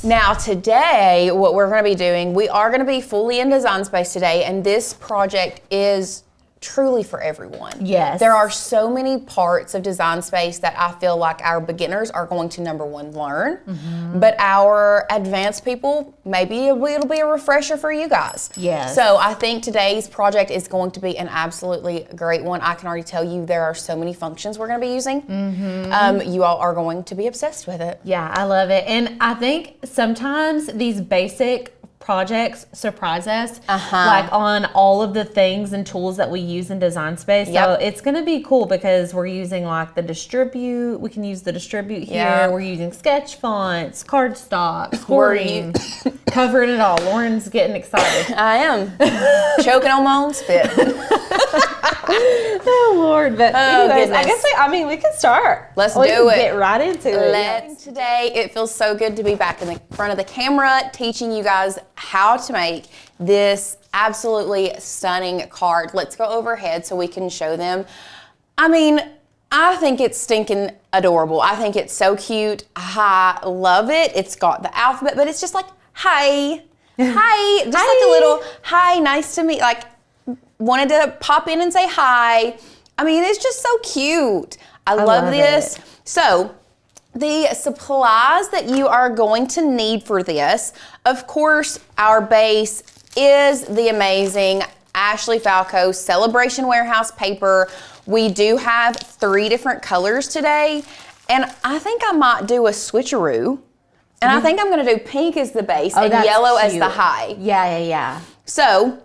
Now today, what we're going to be doing, we are going to be fully in Design Space today, and this project is truly for everyone. Yes. There are so many parts of Design Space that I feel like our beginners are going to, number one, learn, but our advanced people, maybe it'll be a refresher for you guys. Yes. So I think today's project is going to be an absolutely great one. I can already tell you there are so many functions we're going to be using. You all are going to be obsessed with it. Yeah, I love it. And I think sometimes these basic projects surprise us, like on all of the things and tools that we use in Design Space. So it's going to be cool because we're using like the distribute. We can use the distribute here. We're using sketch fonts, cardstock, scoring, covering it all. Lauren's getting excited. I am choking on my own spit. Oh Lord! But anyways, I guess we can start. Let's do it. Get right into it. Today, it feels so good to be back in the front of the camera, teaching you guys how to make this absolutely stunning card. Let's go overhead so we can show them. I mean, I think it's stinking adorable. I think it's so cute. I love it. It's got the alphabet, but it's just like, hi, hi, just like a little hi, nice to meet. Like, wanted to pop in and say hi. I mean, it's just so cute. I love this. So, the supplies that you are going to need for this, of course, our base is the amazing Ashley Falco Celebration Warehouse paper. We do have 3 different colors today, and I think I might do a switcheroo. And I think I'm gonna do pink as the base and yellow as the high. Yeah. So,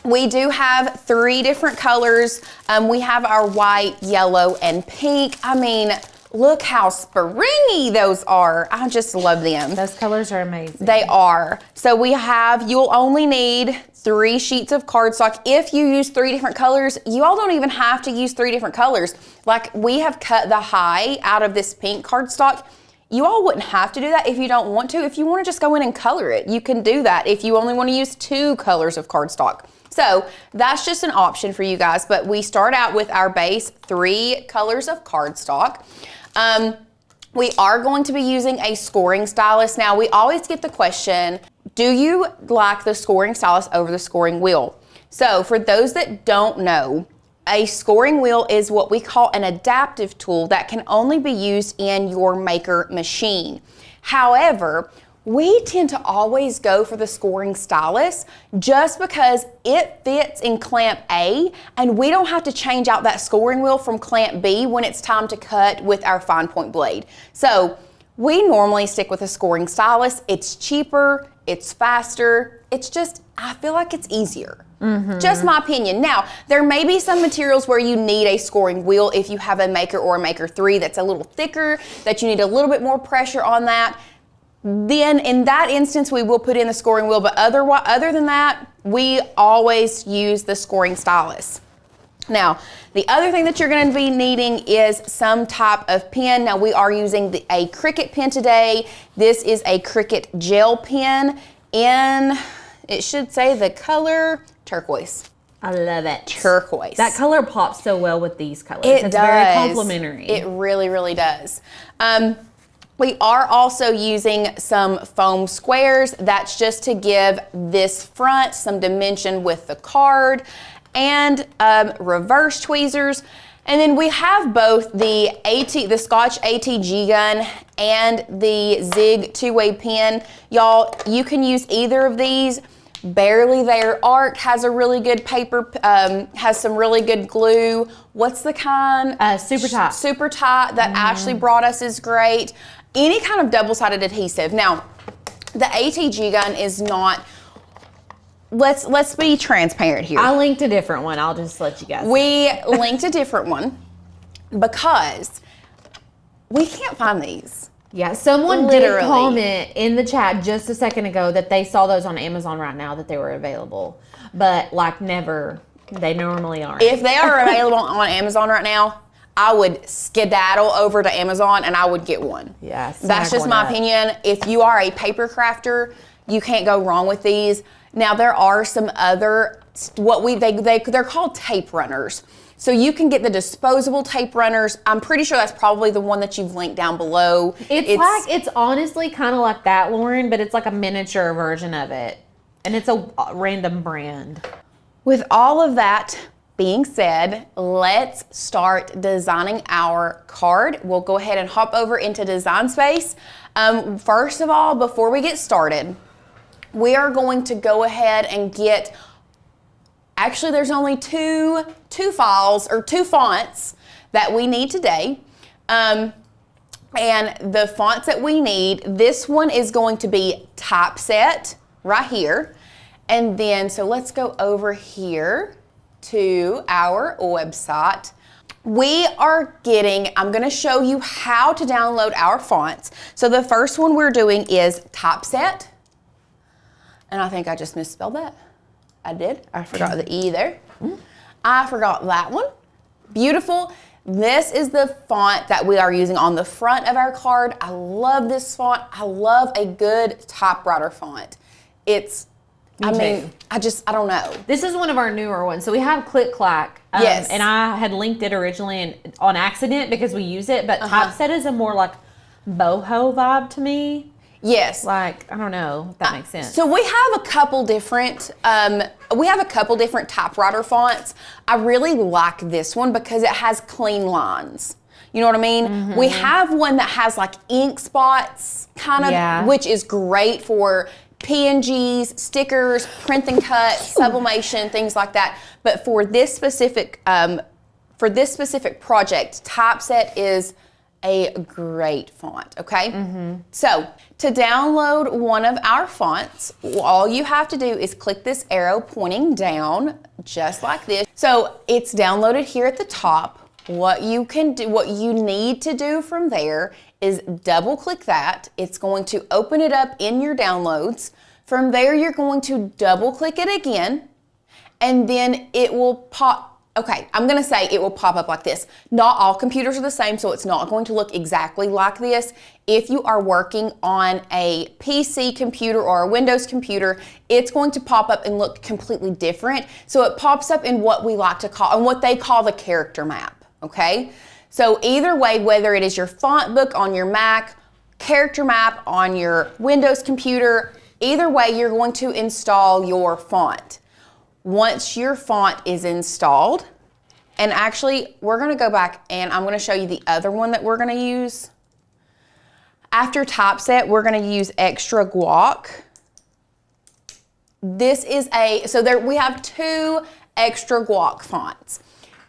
we do have 3 different colors. We have our white, yellow, and pink. I mean, look how springy those are. I just love them. Those colors are amazing. They are. So you'll only need 3 sheets of cardstock. If you use 3 different colors, you all don't even have to use 3 different colors. Like, we have cut the high out of this pink cardstock. You all wouldn't have to do that if you don't want to. If you want to just go in and color it, you can do that if you only want to use 2 colors of cardstock. So that's just an option for you guys, but we start out with our base 3 colors of cardstock. We are going to be using a scoring stylus. Now, we always get the question, do you like the scoring stylus over the scoring wheel? So for those that don't know, a scoring wheel is what we call an adaptive tool that can only be used in your maker machine. However, we tend to always go for the scoring stylus just because it fits in clamp A, and we don't have to change out that scoring wheel from clamp B when it's time to cut with our fine point blade. So we normally stick with a scoring stylus. It's cheaper, it's faster, it's just, I feel like it's easier. Just my opinion. Now, there may be some materials where you need a scoring wheel if you have a Maker or a Maker 3 that's a little thicker, that you need a little bit more pressure on that. Then in that instance, we will put in the scoring wheel, but other than that, we always use the scoring stylus. Now, the other thing that you're going to be needing is some type of pen. Now, we are using a Cricut pen today. This is a Cricut gel pen in, it should say the color turquoise. I love it. Turquoise. That color pops so well with these colors. It's very complimentary. It really, really does. We are also using some foam squares. That's just to give this front some dimension with the card, and reverse tweezers. And then we have both the Scotch ATG gun and the Zig 2-way pen. Y'all, you can use either of these. Barely There Art has a really good paper, has some really good glue. What's the kind? Super Tight. Super Tight that Ashley brought us is great. Any kind of double-sided adhesive. Now, the ATG gun is not, let's be transparent here. I linked a different one. I'll just let you guys know. We linked a different one because we can't find these. Yeah, someone did comment in the chat just a second ago that they saw those on Amazon right now, that they were available, but like never, they normally aren't. If they are available on Amazon right now, I would skedaddle over to Amazon and I would get one. Yeah, that's just my opinion. If you are a paper crafter, you can't go wrong with these. Now there are some other, they're called tape runners. So you can get the disposable tape runners. I'm pretty sure that's probably the one that you've linked down below. It's honestly kind of like that, Lauren, but it's like a miniature version of it. And it's a random brand. With all of that being said, let's start designing our card. We'll go ahead and hop over into Design Space. First of all, before we get started, we are going to go ahead and get, actually there's only two files or two fonts that we need today. And the fonts that we need, this one is going to be Typeset right here. And then, so let's go over here to our website. We are getting, I'm gonna show you how to download our fonts. So the first one we're doing is Typeset. And I think I just misspelled that. I did, I forgot the E there. I forgot that one. Beautiful. This is the font that we are using on the front of our card. I love this font. I love a good typewriter font. It's, I don't know. This is one of our newer ones. So we have Click Clack. Yes. And I had linked it originally on accident because we use it, but Typeset is a more like boho vibe to me. Yes. Like, I don't know if that makes sense. So we have a couple different, typewriter fonts. I really like this one because it has clean lines. You know what I mean? We have one that has like ink spots kind of, which is great for PNGs, stickers, print and cut, sublimation, things like that. But for this specific project, Typeset is a great font, okay? So to download one of our fonts, all you have to do is click this arrow pointing down, just like this. So it's downloaded here at the top. What you can do, what you need to do from there is double click that. It's going to open it up in your downloads. From there, you're going to double click it again, and then it will pop. Okay, I'm gonna say it will pop up like this. Not all computers are the same, so it's not going to look exactly like this. If you are working on a PC computer or a Windows computer, it's going to pop up and look completely different. So it pops up in what we like to call, and what they call the character map, okay? So either way, whether it is your font book on your Mac, character map on your Windows computer, either way, you're going to install your font. Once your font is installed, and actually we're gonna go back and I'm gonna show you the other one that we're gonna use. After Typeset, we're gonna use Extra Guac. This is we have two Extra Guac fonts.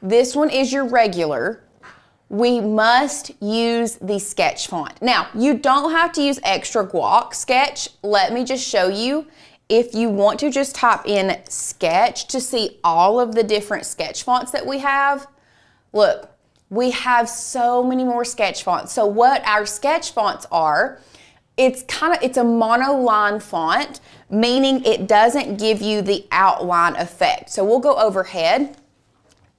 This one is your regular. We must use the Sketch font. Now, you don't have to use Extra Guac Sketch. Let me just show you. If you want to just type in Sketch to see all of the different Sketch fonts that we have, look, we have so many more Sketch fonts. So what our Sketch fonts are, it's a monoline font, meaning it doesn't give you the outline effect. So we'll go overhead.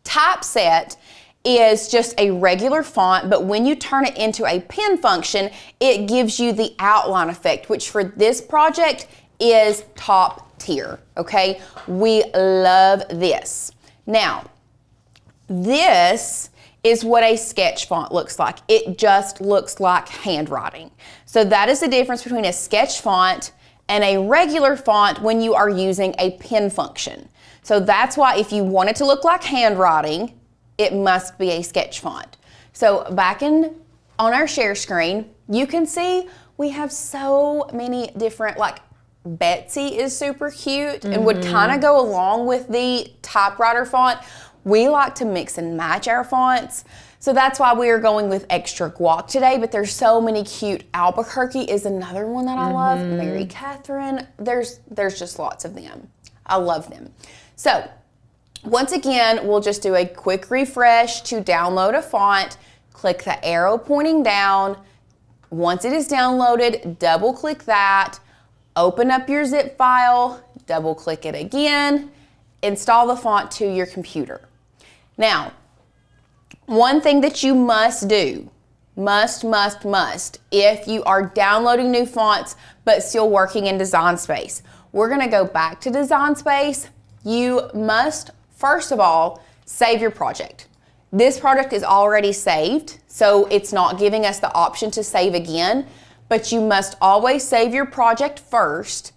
Typeset is just a regular font, but when you turn it into a pen function, it gives you the outline effect, which for this project is top tier, okay? We love this. Now, this is what a Sketch font looks like. It just looks like handwriting. So that is the difference between a Sketch font and a regular font when you are using a pen function. So that's why if you want it to look like handwriting, it must be a Sketch font. So back on our share screen, you can see we have so many different, like Betsy is super cute and would kind of go along with the typewriter font. We like to mix and match our fonts. So that's why we are going with Extra Guac today, but there's so many cute. Albuquerque is another one that I love. Mary Catherine, there's just lots of them. I love them. So once again, we'll just do a quick refresh to download a font. Click the arrow pointing down. Once it is downloaded, double click that. Open up your zip file, double click it again, install the font to your computer. Now, one thing that you must do, must, if you are downloading new fonts but still working in Design Space, we're gonna go back to Design Space. You must, first of all, save your project. This project is already saved, so it's not giving us the option to save again, but you must always save your project first.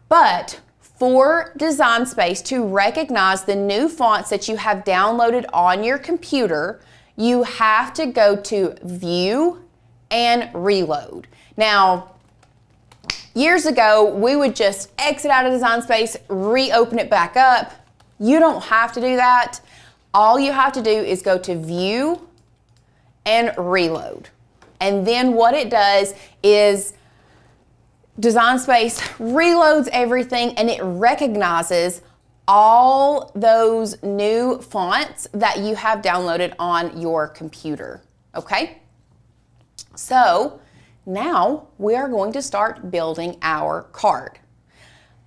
But for Design Space to recognize the new fonts that you have downloaded on your computer, you have to go to View and Reload. Now, years ago, we would just exit out of Design Space, reopen it back up. You don't have to do that. All you have to do is go to View and Reload. And then what it does is Design Space reloads everything and it recognizes all those new fonts that you have downloaded on your computer, okay? So now we are going to start building our card.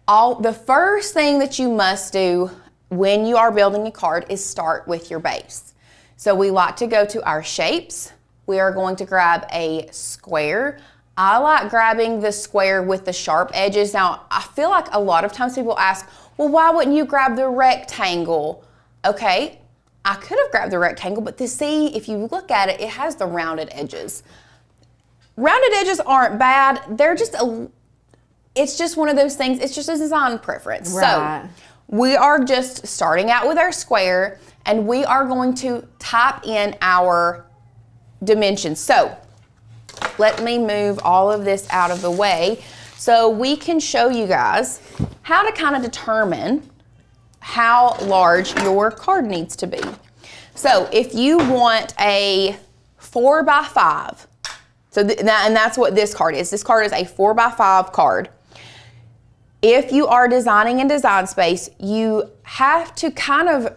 The first thing that you must do when you are building a card is start with your base. So we like to go to our shapes. We are going to grab a square. I like grabbing the square with the sharp edges. Now, I feel like a lot of times people ask, well, why wouldn't you grab the rectangle? Okay, I could have grabbed the rectangle, but to see, if you look at it, it has the rounded edges. Rounded edges aren't bad. They're just it's just one of those things. It's just a design preference. Right. So we are just starting out with our square and we are going to type in our dimensions. So let me move all of this out of the way so we can show you guys how to kind of determine how large your card needs to be. So if you want a 4x5, and that's what this card is. This card is a 4x5 card. If you are designing in Design Space, you have to kind of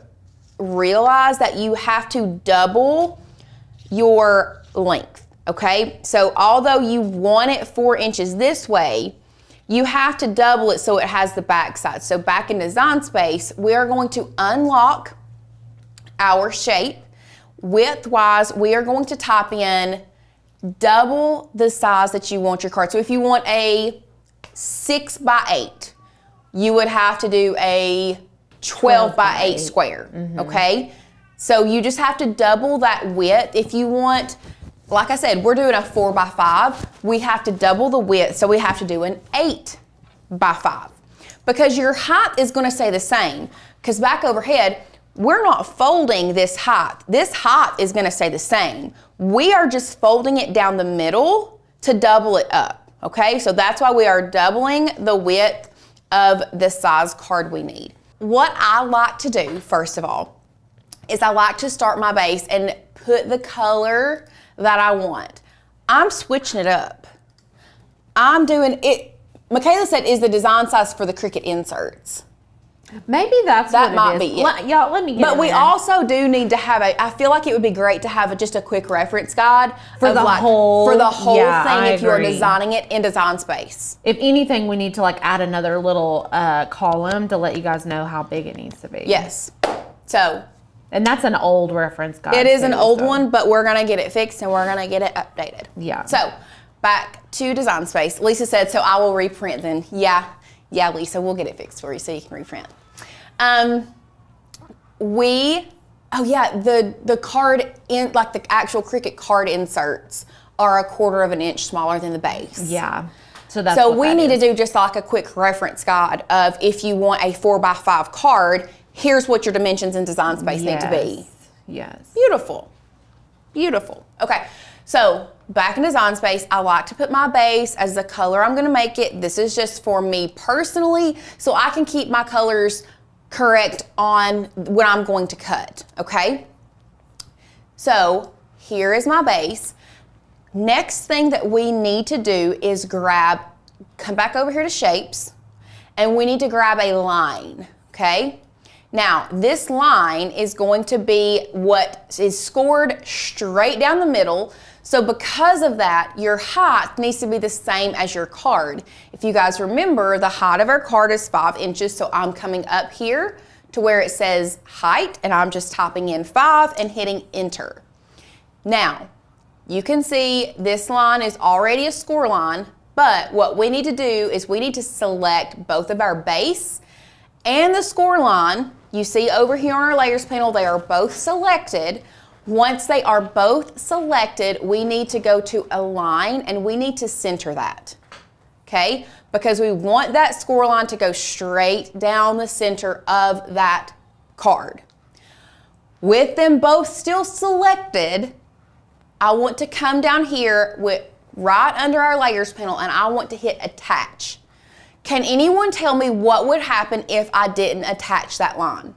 realize that you have to double your length, okay? So although you want it 4 inches this way, you have to double it so it has the back side. So back in Design Space, we are going to unlock our shape. Width-wise, we are going to type in double the size that you want your card. So if you want a 6x8, you would have to do a 12x8 square, okay? So you just have to double that width. If you want, like I said, we're doing a 4x5, we have to double the width, so we have to do an 8x5. Because your height is gonna stay the same, because back overhead, we're not folding this height. This height is gonna stay the same. We are just folding it down the middle to double it up, okay? So that's why we are doubling the width of the size card we need. What I like to do, first of all, is I like to start my base and put the color that I want. I'm switching it up. I'm doing it, Michaela said, is the design size for the Cricut inserts. Maybe that might be it. Y'all, let me get But we also do need to have I feel like it would be great to have just a quick reference guide for the whole thing if you're designing it in Design Space. If anything, we need to add another little column to let you guys know how big it needs to be. Yes. So. And that's an old reference guide. It is an old one, but we're gonna get it fixed and we're gonna get it updated. Yeah. So back to Design Space. Lisa said, so I will reprint then. Yeah, Lisa, we'll get it fixed for you so you can reprint. The card in, the actual Cricut card inserts are 1/4 of an inch smaller than the base. Yeah. So we need to do just a quick reference guide of if you want a 4x5 card, here's what your dimensions in Design Space need to be. Yes. Beautiful. Beautiful. Okay. So back in Design Space, I like to put my base as the color I'm going to make it. This is just for me personally, so I can keep my colors correct on when I'm going to cut, okay? So here is my base. Next thing that we need to do is come back over here to shapes, and we need to grab a line, okay? Now, this line is going to be what is scored straight down the middle. So because of that, your height needs to be the same as your card. If you guys remember, the height of our card is 5 inches, so I'm coming up here to where it says height, and I'm just typing in 5 and hitting enter. Now, you can see this line is already a score line, but what we need to do is we need to select both of our base and the score line you see over here on our layers panel, they are both selected. Once they are both selected, we need to go to align and we need to center that, okay? Because we want that score line to go straight down the center of that card. With them both still selected, I want to come down here with right under our layers panel and I want to hit attach. Can anyone tell me what would happen if I didn't attach that line?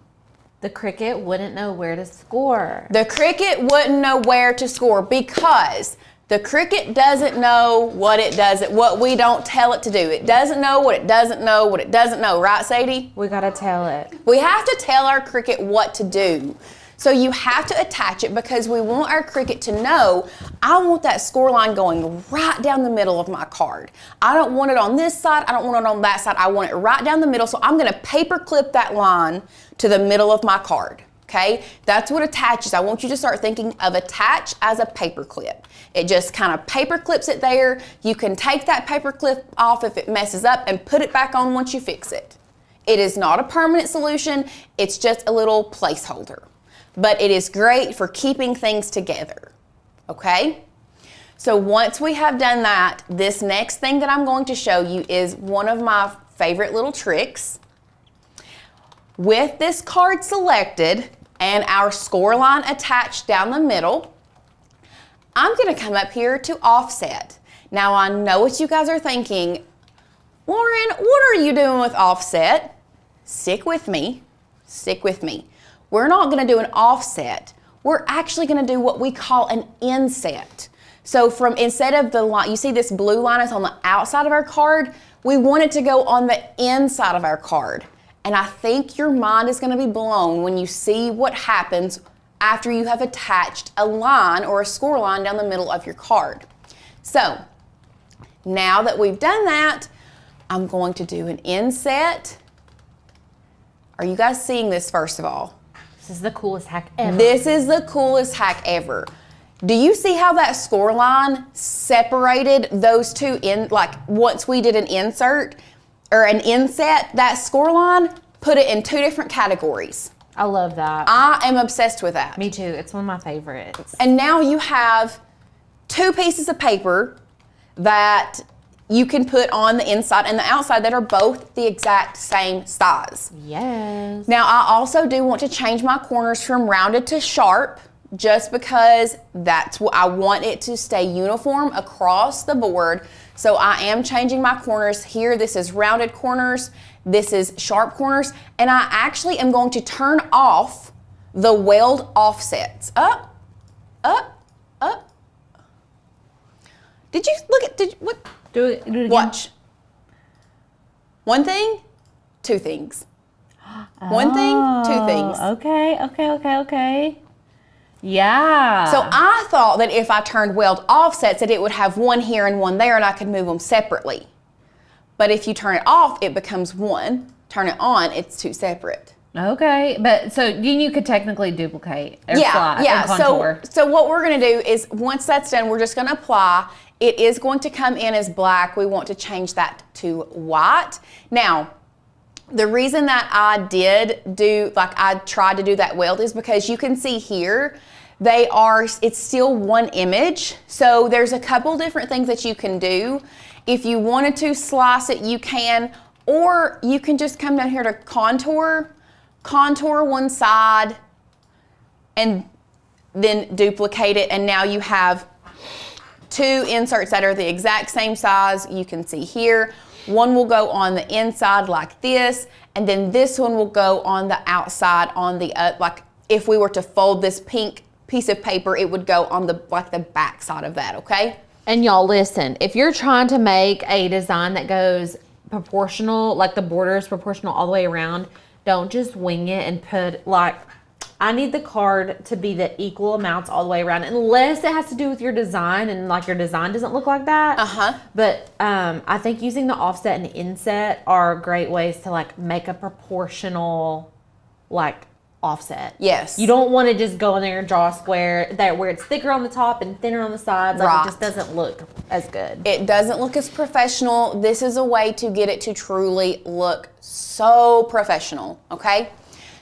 The Cricut wouldn't know where to score. The Cricut wouldn't know where to score because the Cricut doesn't know what we don't tell it to do. It doesn't know what it doesn't know what it doesn't know, right, Sadie? We gotta tell it. We have to tell our Cricut what to do. So you have to attach it because we want our Cricut to know, I want that score line going right down the middle of my card. I don't want it on this side, I don't want it on that side, I want it right down the middle, so I'm gonna paper clip that line to the middle of my card, okay? That's what attach is. I want you to start thinking of attach as a paper clip. It just kind of paper clips it there. You can take that paper clip off if it messes up and put it back on once you fix it. It is not a permanent solution, it's just a little placeholder. But it is great for keeping things together, okay? So once we have done that, this next thing that I'm going to show you is one of my favorite little tricks. With this card selected and our score line attached down the middle, I'm gonna come up here to offset. Now I know what you guys are thinking, Lauren, what are you doing with offset? Stick with me, stick with me. We're not gonna do an offset. We're actually gonna do what we call an inset. So instead of the line, you see this blue line is on the outside of our card, we want it to go on the inside of our card. And I think your mind is gonna be blown when you see what happens after you have attached a line or a score line down the middle of your card. So now that we've done that, I'm going to do an inset. Are you guys seeing this first of all? This is the coolest hack ever. This is the coolest hack ever. Do you see how that score line separated those two in, like once we did an insert or an inset, that score line put it in two different categories. I love that. I am obsessed with that. Me too. It's one of my favorites. And now you have two pieces of paper that you can put on the inside and the outside that are both the exact same size. Yes. Now I also do want to change my corners from rounded to sharp just because that's what I want it to stay uniform across the board. So I am changing my corners here. This is rounded corners, this is sharp corners, and I actually am going to turn off the weld offsets. Up, up, up. Did you look at, what? Do it again. Watch. One thing, two things. One thing, two things. Okay. Yeah. So I thought that if I turned weld offsets that it would have one here and one there and I could move them separately. But if you turn it off, it becomes one. Turn it on, it's two separate. Okay, but so you could technically duplicate or slide and contour. So what we're gonna do is once that's done, we're just gonna apply. It is going to come in as black. We want to change that to white. Now, the reason that I tried to do that weld is because you can see here, it's still one image. So there's a couple different things that you can do. If you wanted to slice it, you can, or you can just come down here to contour one side and then duplicate it. And now you have two inserts that are the exact same size. You can see here, one will go on the inside like this, and then this one will go on the outside on the, like if we were to fold this pink piece of paper, it would go on the back side of that, okay? And y'all listen, if you're trying to make a design that goes proportional, like the border is proportional all the way around, don't just wing it and put like, I need the card to be the equal amounts all the way around, unless it has to do with your design and like your design doesn't look like that. But I think using the offset and inset are great ways to like make a proportional like offset. Yes. You don't want to just go in there and draw a square that where it's thicker on the top and thinner on the sides. Like right. It just doesn't look as good. It doesn't look as professional. This is a way to get it to truly look so professional, okay?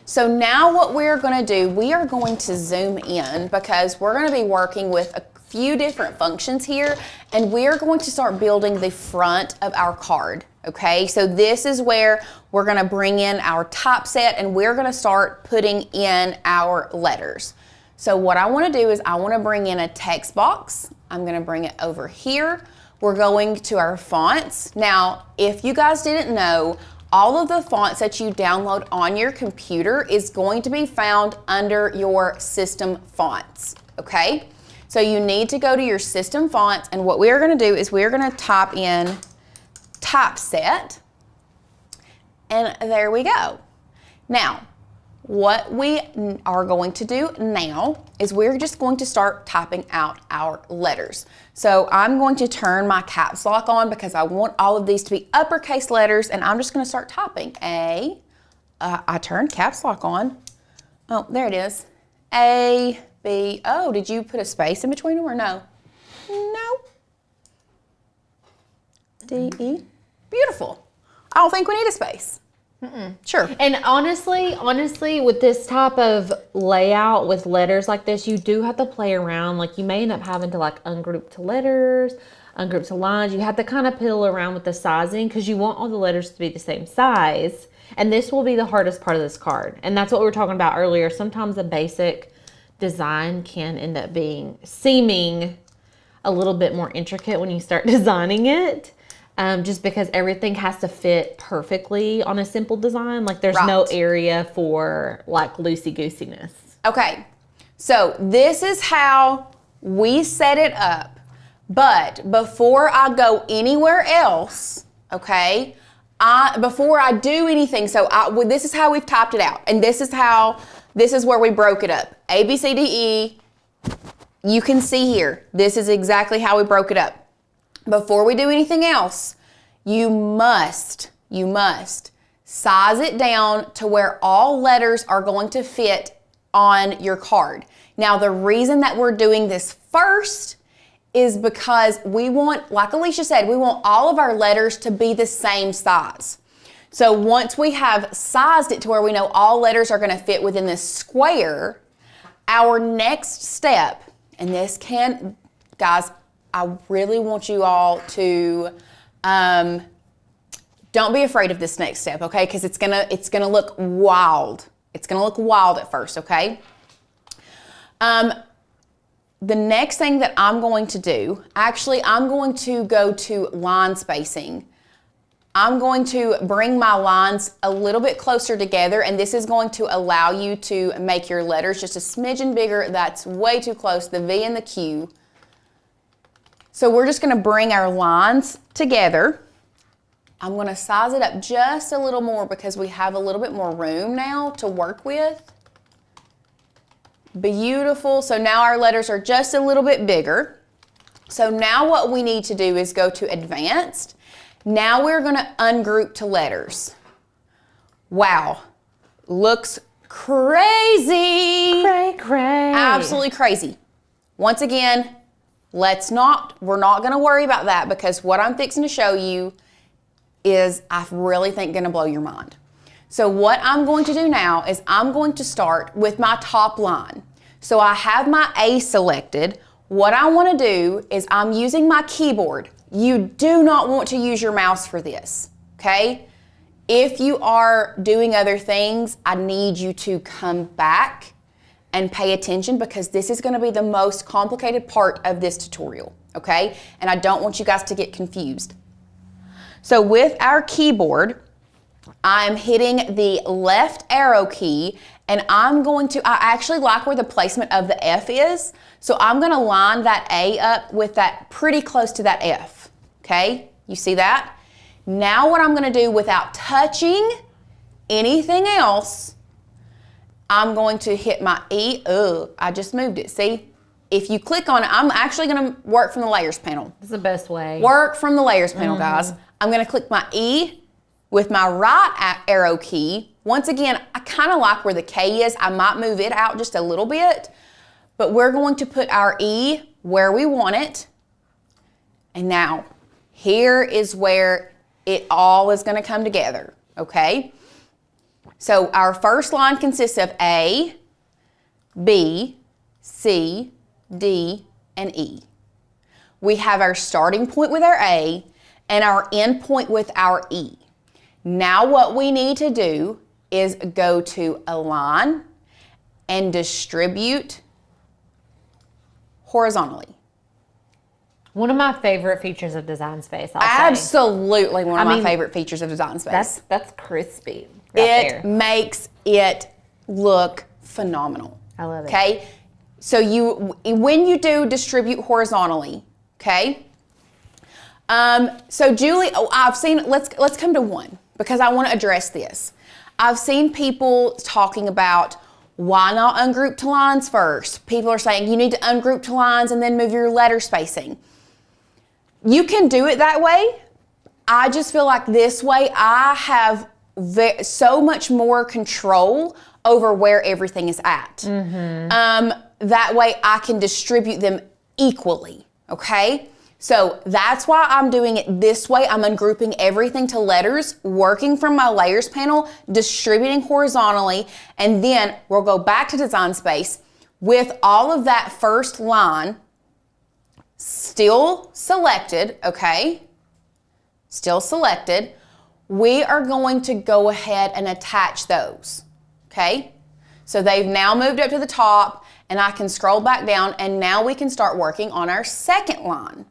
So now what we're gonna do, we are going to zoom in because we're gonna be working with a few different functions here, and we're going to start building the front of our card, okay? So this is where we're gonna bring in our top set, and we're gonna start putting in our letters. So what I wanna do is I wanna bring in a text box. I'm gonna bring it over here. We're going to our fonts. Now, if you guys didn't know, all of the fonts that you download on your computer is going to be found under your system fonts, okay? So you need to go to your system fonts, and what we're gonna do is we're gonna type in typeset, and there we go. Now, what we are going to do now is we're just going to start typing out our letters. So I'm going to turn my caps lock on because I want all of these to be uppercase letters, and I'm just gonna start typing. I turned caps lock on. Oh, there it is. A, B, oh, did you put a space in between them or no? No. D, E, beautiful. I don't think we need a space. Sure. And honestly, with this type of layout with letters like this, you do have to play around. Like you may end up having to like ungroup to letters, ungroup to lines. You have to kind of piddle around with the sizing because you want all the letters to be the same size. And this will be the hardest part of this card. And that's what we were talking about earlier. Sometimes a basic design can end up seeming a little bit more intricate when you start designing it. Just because everything has to fit perfectly on a simple design. Like there's no area for like loosey-goosiness. Okay, so this is how we set it up. But before I go anywhere else, okay, before I do anything, so this is how we've typed it out. And this is where we broke it up. A, B, C, D, E. You can see here, this is exactly how we broke it up. Before we do anything else, you must size it down to where all letters are going to fit on your card. Now, the reason that we're doing this first is because we want, like Alicia said, we want all of our letters to be the same size. So once we have sized it to where we know all letters are going to fit within this square, our next step, and this can, guys, I really want you all to don't be afraid of this next step, okay? Because it's gonna look wild. It's gonna look wild at first, okay? The next thing that I'm going to do, actually, I'm going to go to line spacing. I'm going to bring my lines a little bit closer together, and this is going to allow you to make your letters just a smidgen bigger. That's way too close, the V and the Q. So we're just gonna bring our lines together. I'm gonna size it up just a little more because we have a little bit more room now to work with. Beautiful, so now our letters are just a little bit bigger. So now what we need to do is go to advanced. Now we're gonna ungroup to letters. Wow, looks crazy. Cray. Absolutely crazy. Once again, we're not gonna worry about that because what I'm fixing to show you is, I really think, gonna blow your mind. So what I'm going to do now is I'm going to start with my top line. So I have my A selected. What I wanna do is I'm using my keyboard. You do not want to use your mouse for this, okay? If you are doing other things, I need you to come back and pay attention because this is gonna be the most complicated part of this tutorial, okay? And I don't want you guys to get confused. So with our keyboard, I'm hitting the left arrow key, and I actually like where the placement of the F is, so I'm gonna line that A up with that pretty close to that F, okay? You see that? Now what I'm gonna do without touching anything else, I'm going to hit my E. I just moved it, see? If you click on it, I'm actually gonna work from the layers panel. That's the best way. Work from the layers panel, guys. I'm gonna click my E with my right arrow key. Once again, I kinda like where the K is. I might move it out just a little bit, but we're going to put our E where we want it. And now, here is where it all is gonna come together, okay? So our first line consists of A, B, C, D, and E. We have our starting point with our A and our end point with our E. Now what we need to do is go to Align and Distribute horizontally. One of my favorite features of Design Space, I'll say. Absolutely one of my favorite features of Design Space. That's crispy right there. It makes it look phenomenal. I love it. Okay? So when you do distribute horizontally, okay? So Julie, I've seen, let's come to one because I want to address this. I've seen people talking about why not ungroup to lines first. People are saying you need to ungroup to lines and then move your letter spacing. You can do it that way. I just feel like this way I have so much more control over where everything is at. That way I can distribute them equally, okay? So that's why I'm doing it this way. I'm ungrouping everything to letters, working from my layers panel, distributing horizontally, and then we'll go back to Design Space with all of that first line still selected, okay? Still selected. We are going to go ahead and attach those, okay? So they've now moved up to the top and I can scroll back down and now we can start working on our second line.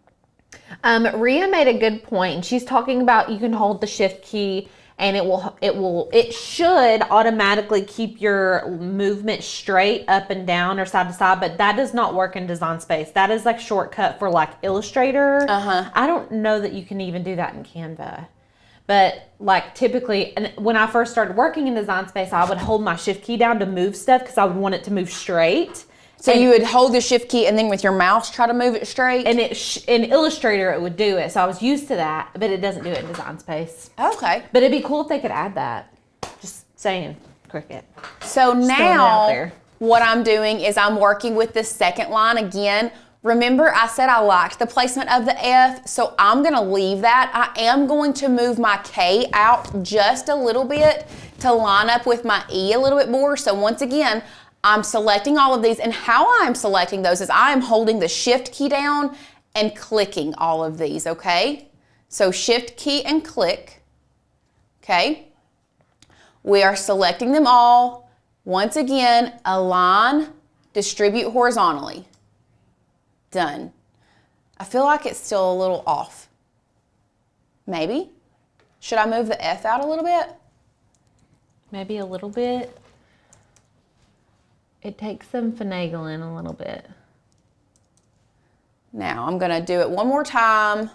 Rhea made a good point. She's talking about you can hold the shift key and it should automatically keep your movement straight up and down or side to side, but that does not work in Design Space. That is like shortcut for like Illustrator. I don't know that you can even do that in Canva. But like typically, and when I first started working in Design Space, I would hold my shift key down to move stuff because I would want it to move straight. So you would hold the shift key and then with your mouse try to move it straight? And in Illustrator, it would do it. So I was used to that, but it doesn't do it in Design Space. Okay. But it'd be cool if they could add that. Just saying, Cricut. So now what I'm doing is I'm working with the second line again. Remember I said I liked the placement of the F, so I'm gonna leave that. I am going to move my K out just a little bit to line up with my E a little bit more. So once again, I'm selecting all of these, and how I'm selecting those is I am holding the shift key down and clicking all of these, okay? So shift key and click, okay? We are selecting them all. Once again, align, distribute horizontally. Done. I feel like it's still a little off. Maybe? Should I move the F out a little bit? Maybe a little bit. It takes some finagling a little bit. Now I'm gonna do it one more time.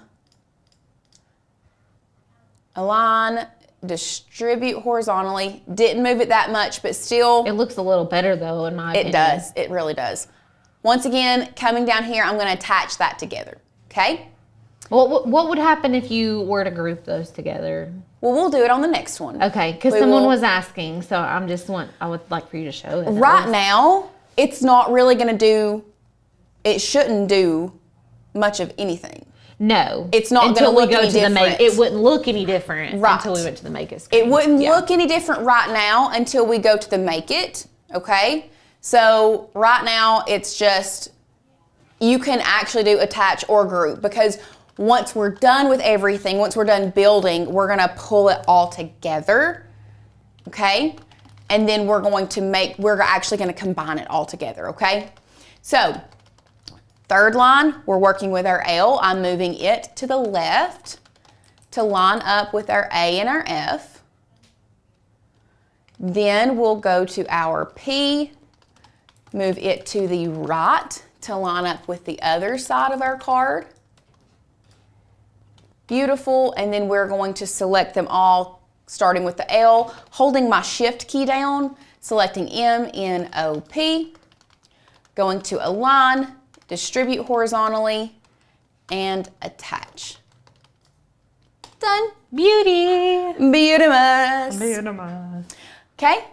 Align, distribute horizontally. Didn't move it that much, but still. It looks a little better though, in my opinion. It does, it really does. Once again, coming down here, I'm gonna attach that together, okay? What would happen if you were to group those together? Well, we'll do it on the next one. Okay, because someone was asking, so I would like for you to show it. Right now, it's not really gonna do, it shouldn't do much of anything. No. It's not gonna look any different. It wouldn't look any different until we went to the Make It screen. It wouldn't look any different right now until we go to the Make It, okay? So right now, it's just, you can actually do attach or group because once we're done with everything, once we're done building, we're gonna pull it all together, okay? And then we're actually gonna combine it all together, okay? So, third line, we're working with our L. I'm moving it to the left to line up with our A and our F. Then we'll go to our P, move it to the right to line up with the other side of our card. Beautiful, and then we're going to select them all, starting with the L, holding my shift key down, selecting M, N, O, P, going to align, distribute horizontally, and attach. Done. Beauty. Beautimous. Beautimous. Okay,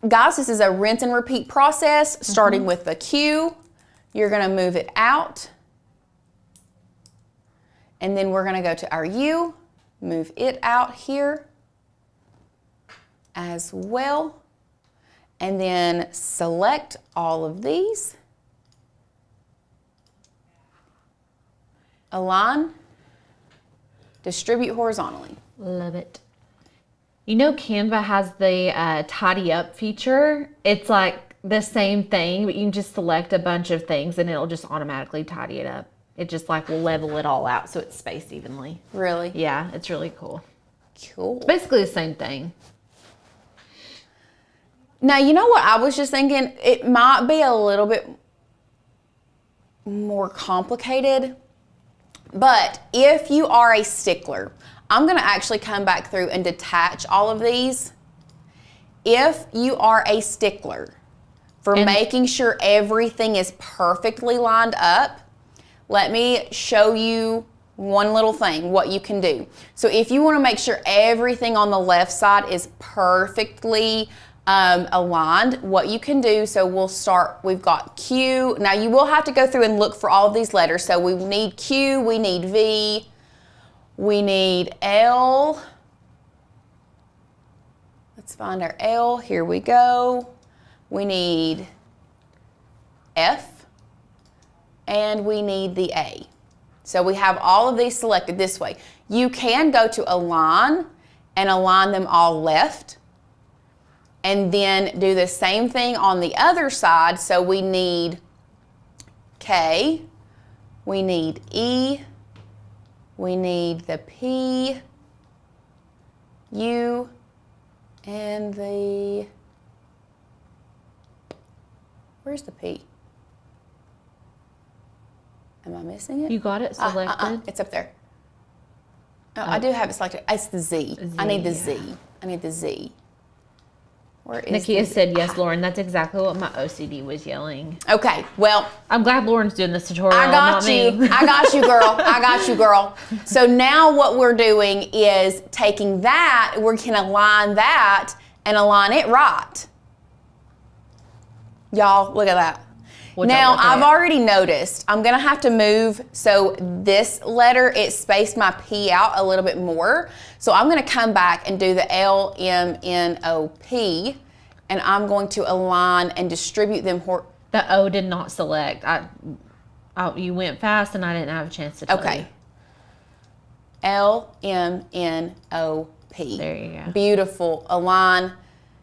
guys, this is a rinse and repeat process, starting with the Q. You're gonna move it out. And then we're gonna go to our U, move it out here, as well. And then select all of these. Align, distribute horizontally. Love it. You know, Canva has the tidy up feature. It's like the same thing, but you can just select a bunch of things and it'll just automatically tidy it up. It just like will level it all out so it's spaced evenly. Really? Yeah, it's really cool. Cool. Basically the same thing. Now, you know what I was just thinking? It might be a little bit more complicated, but if you are a stickler, I'm going to actually come back through and detach all of these. If you are a stickler for making sure everything is perfectly lined up, let me show you one little thing, what you can do. So if you want to make sure everything on the left side is perfectly aligned, what you can do, so we'll start, we've got Q. Now you will have to go through and look for all of these letters. So we need Q, we need V, we need L. Let's find our L. Here we go. We need F, and we need the A. So we have all of these selected this way. You can go to align and align them all left, and then do the same thing on the other side. So we need K, we need E, we need the P, U, and the, where's the P? Am I missing it? You got it selected? It's up there. Oh, I do have it selected. It's the Z. I need the Z. I need the Z. Where is Nakia said, yes, Lauren, that's exactly what my OCD was yelling. Okay, well. I'm glad Lauren's doing this tutorial, I got not you. me. I got you, girl. I got you, girl. So now what we're doing is taking that, we can align that and align it right. Y'all, look at that. Now, I've already noticed I'm going to have to move, so this letter, it spaced my P out a little bit more. So I'm going to come back and do the L, M, N, O, P, and I'm going to align and distribute them. The O did not select. You went fast and I didn't have a chance to tell you. Okay. L, M, N, O, P. There you go. Beautiful. Align.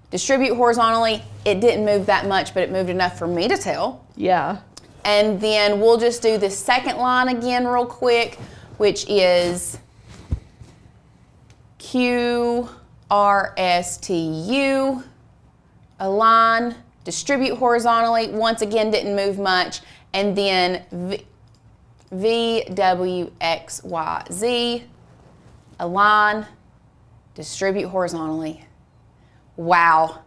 Distribute horizontally. It didn't move that much, but it moved enough for me to tell. Yeah. And then we'll just do the second line again real quick, which is Q, R, S, T, U. Align, distribute horizontally. Once again, didn't move much. And then V, W, X, Y, Z. Align, distribute horizontally. Wow,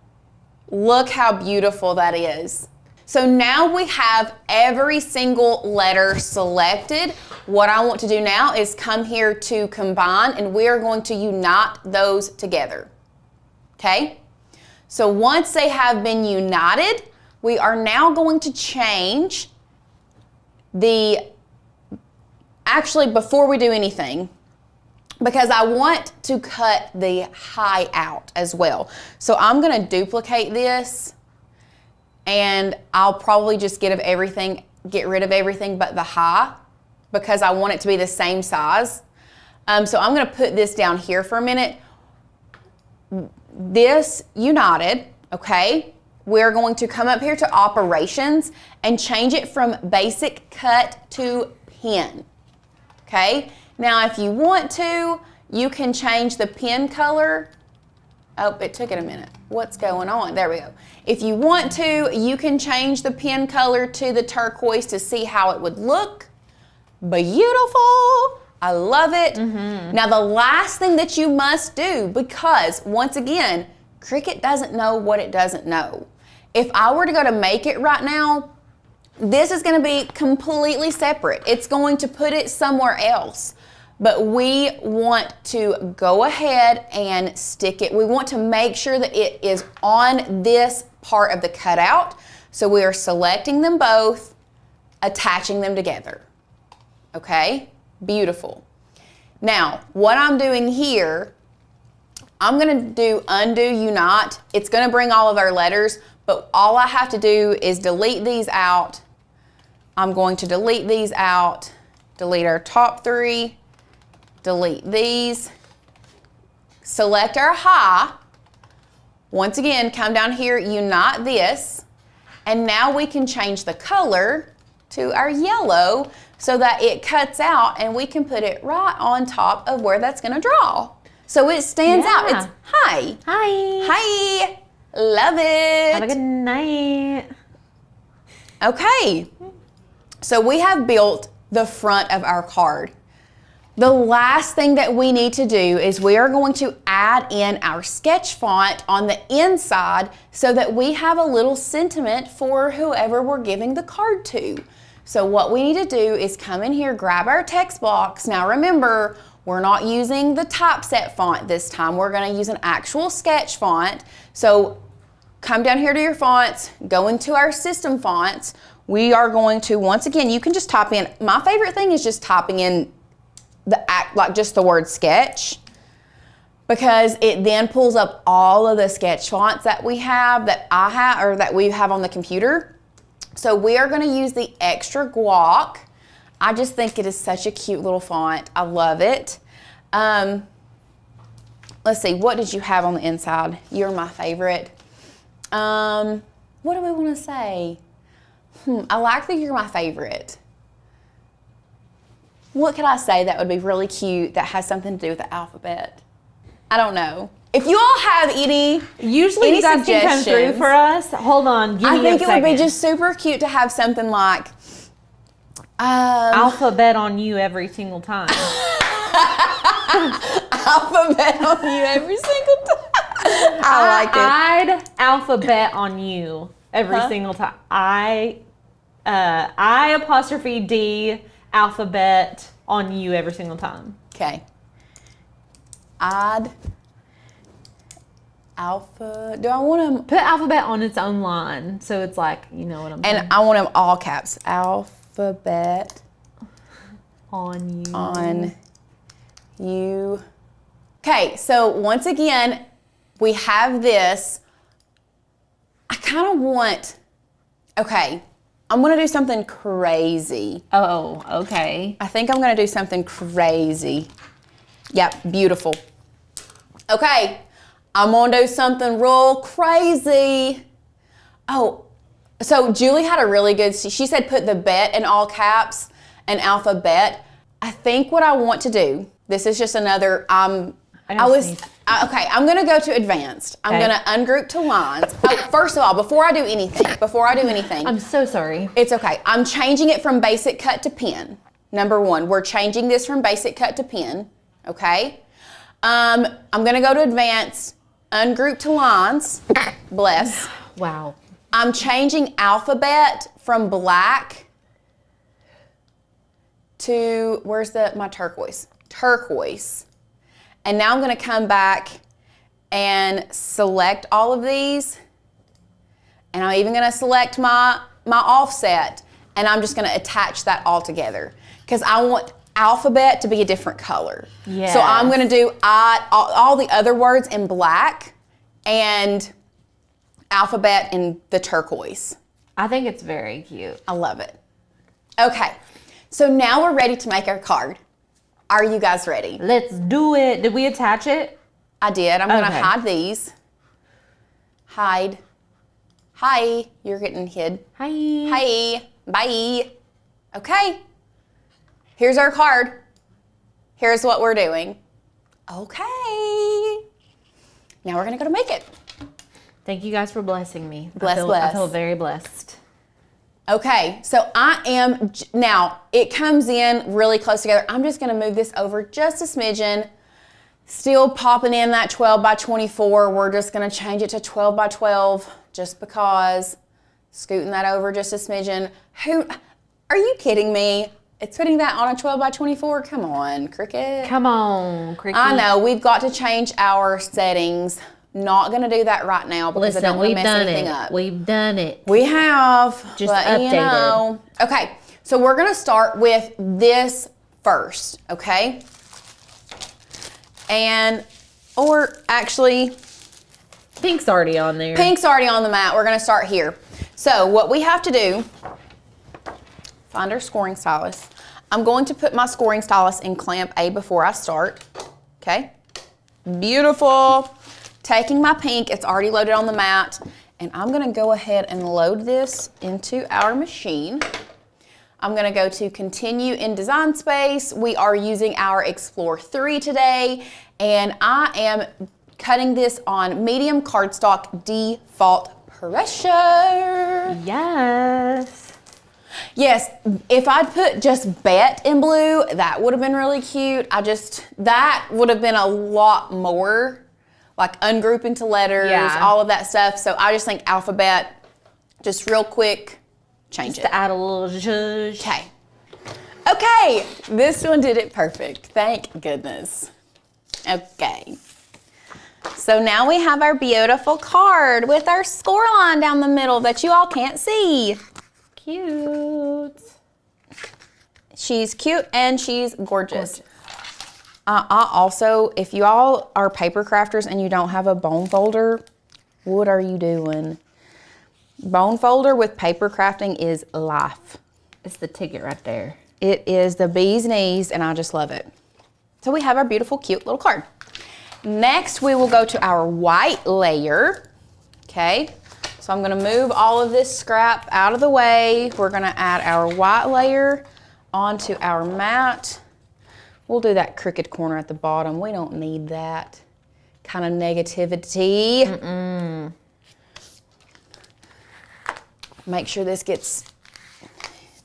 look how beautiful that is. So now we have every single letter selected. What I want to do now is come here to combine, and we are going to unite those together, okay? So once they have been united, we are now going to change actually before we do anything, because I want to cut the high out as well. So I'm going to duplicate this, and I'll probably just get rid of everything but the high, because I want it to be the same size. So I'm going to put this down here for a minute. This united, okay? We're going to come up here to operations and change it from basic cut to pen, okay? Now, if you want to, you can change the pen color. Oh, it took it a minute. What's going on? There we go. If you want to, you can change the pen color to the turquoise to see how it would look. Beautiful. I love it. Mm-hmm. Now, the last thing that you must do, because once again, Cricut doesn't know what it doesn't know. If I were to go to make it right now, this is going to be completely separate. It's going to put it somewhere else. But we want to go ahead and stick it. We want to make sure that it is on this part of the cutout. So we are selecting them both, attaching them together. Okay? Beautiful. Now, what I'm doing here I'm gonna do undo you not. It's gonna bring all of our letters, but all I have to do is delete these out. I'm going to delete these out, delete our top 3, delete these, select our high. Once again, come down here, unite this, and now we can change the color to our yellow so that it cuts out and we can put it right on top of where that's gonna draw. So it stands out. It's hi. Hi. Hi. Love it. Have a good night. Okay. So we have built the front of our card. The last thing that we need to do is we are going to add in our sketch font on the inside so that we have a little sentiment for whoever we're giving the card to. So what we need to do is come in here, grab our text box. Now remember, we're not using the typeset font this time. We're gonna use an actual sketch font. So come down here to your fonts, go into our system fonts. We are going to, once again, you can just type in, my favorite thing is just typing in just the word sketch, because it then pulls up all of the sketch fonts that we have, that I have, or that we have on the computer. So we are gonna use the extra guac. I just think it is such a cute little font. I love it. Let's see, what did you have on the inside? You're my favorite. What do we want to say? I like that you're my favorite. What could I say that would be really cute that has something to do with the alphabet? I don't know. If you all have any Usually any you guys can come through suggestions, for us. Hold on, give me I think a it would be second. just super cute to have something like alphabet on you every single time. alphabet on you every single time. I like it. I'd alphabet on you every single time. I apostrophe D alphabet on you every single time. Okay. Odd. Alpha. Do I want Put alphabet on its own line, so it's like, you know what I'm saying. And I want them all caps. Alphabet On you. on you. Okay, so once again, we have this. I kind of want, okay, I'm gonna do something crazy. Oh, okay. I think I'm gonna do something crazy. Yep, beautiful. Okay, I'm gonna do something real crazy. Oh, so Julie had a really good, she said put the bet in all caps and alphabet. I think what I want to do, this is just another, okay, I'm gonna go to advanced. I'm gonna ungroup to lines. Oh, first of all, before I do anything, I'm so sorry. it's okay. I'm changing it from basic cut to pen. Number one, we're changing this from basic cut to pen, okay? I'm gonna go to advanced, ungroup to lines, bless. Wow. I'm changing alphabet from black to, where's my turquoise? Turquoise. And now I'm gonna come back and select all of these. And I'm even gonna select my offset, and I'm just gonna attach that all together, because I want alphabet to be a different color. Yes. So I'm gonna do all the other words in black and alphabet in the turquoise. I think it's very cute. I love it. Okay, so now we're ready to make our card. Are you guys ready? Let's do it. Did we attach it? I did. I'm gonna Okay. hide these. Hide. Hi, you're getting hid. Hi. Hi, bye. Okay, here's our card. Here's what we're doing. Okay, now we're gonna go to make it. Thank you guys for blessing me. Bless. I feel very blessed. Okay, so now it comes in really close together. I'm just gonna move this over just a smidgen. Still popping in that 12 by 24. We're just gonna change it to 12 by 12 just because. Scooting that over just a smidgen. Are you kidding me? It's putting that on a 12 by 24? Come on, Cricut. Come on, Cricut. I know, we've got to change our settings. Not gonna do that right now because I don't want to mess anything up. We've done it. We have, Just but updated. you know. Okay, so we're gonna start with this first, okay? And Or actually, pink's already on there. Pink's already on the mat. We're gonna start here. So what we have to do, find our scoring stylus. I'm going to put my scoring stylus in clamp A before I start, okay? Beautiful. Taking my pink, it's already loaded on the mat, and I'm gonna go ahead and load this into our machine. I'm gonna go to continue in Design Space. We are using our Explore 3 today, and I am cutting this on medium cardstock default pressure. Yes. Yes, if I'd put just Bet in blue, that would have been really cute. That would have been a lot more, like ungrouping to letters, all of that stuff. So I just think alphabet, just real quick, change it. To add a little zhuzh. Okay. Okay, this one did it perfect. Thank goodness. Okay. So now we have our beautiful card with our score line down the middle that you all can't see. Cute. She's cute and she's gorgeous. I also, if you all are paper crafters and you don't have a bone folder, what are you doing? Bone folder with paper crafting is life. It's the ticket right there. It is the bee's knees, and I just love it. So we have our beautiful, cute little card. Next, we will go to our white layer. Okay, so I'm gonna move all of this scrap out of the way. We're gonna add our white layer onto our mat. We'll do that crooked corner at the bottom. We don't need that kind of negativity. Make sure this gets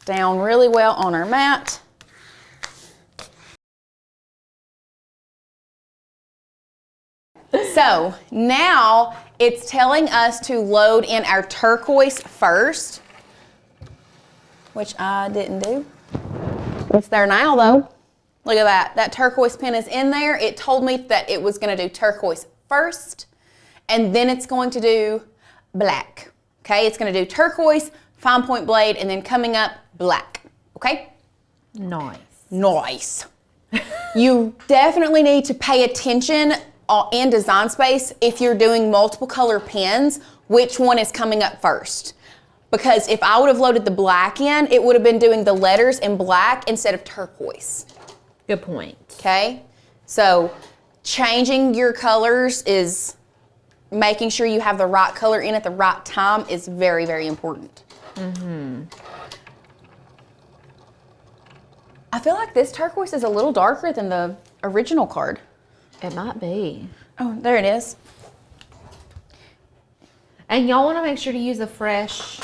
down really well on our mat. So now it's telling us to load in our turquoise first, which I didn't do. It's there now though. Look at that. That turquoise pen is in there. It told me that it was going to do turquoise first, and then it's going to do black. Okay, it's going to do turquoise, fine point blade, and then coming up, black. Okay? Nice. Nice. You definitely need to pay attention in Design Space if you're doing multiple color pens, which one is coming up first. Because if I would have loaded the black in, it would have been doing the letters in black instead of turquoise. Good point. Okay? So changing your colors is making sure you have the right color in at the right time is very, very important. I feel like this turquoise is a little darker than the original card. It might be. Oh, there it is. And y'all want to make sure to use a fresh,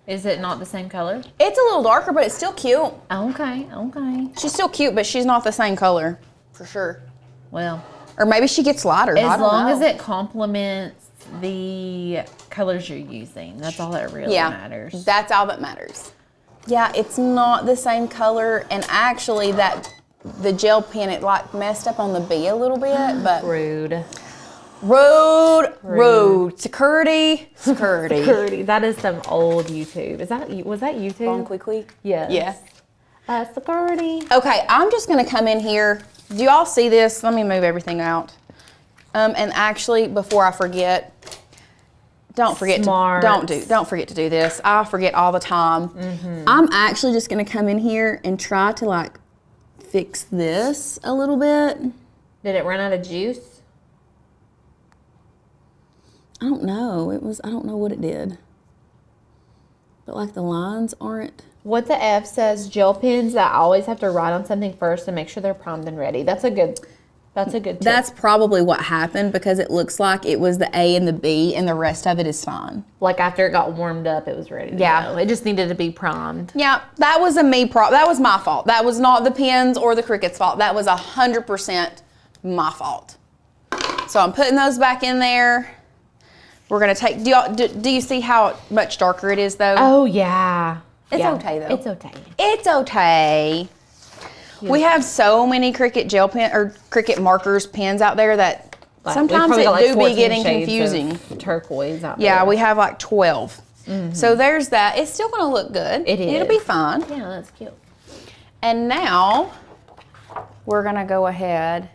is it not the same color? It's a little darker, but it's still cute. Okay, okay. She's still cute, but she's not the same color, for sure. Well. Or maybe she gets lighter. As long as it complements the colors you're using. That's all that really matters. That's all that matters. Yeah, it's not the same color, and actually the gel pen, it like messed up on the B a little bit, but. Rude. Security. Security. That is some old YouTube. Was that YouTube? Bon Quickly? Yes. Yeah. Security. Okay, I'm just gonna come in here. Do y'all see this? Let me move everything out. And actually, before I forget, don't forget to do this. I forget all the time. I'm actually just gonna come in here and try to like fix this a little bit. Did it run out of juice? I don't know. I don't know what it did. But like the lines aren't. What the F says, gel pens that always have to write on something first and make sure they're primed and ready. That's a good tip. That's probably what happened because it looks like it was the A and the B and the rest of it is fine. Like after it got warmed up, it was ready to go. It just needed to be primed. Yeah, that was that was my fault. That was not the pens or the Cricut's fault. That was 100% my fault. So I'm putting those back in there. We're gonna take, do you see how much darker it is though? Oh yeah. It's okay though. It's okay. It's okay. Yeah. We have so many Cricut gel pen or Cricut markers pens out there that sometimes it do be getting confusing. Turquoise out there. Yeah, we have like 12. So there's that. It's still gonna look good. It is. It'll be fine. Yeah, that's cute. And now we're gonna go ahead.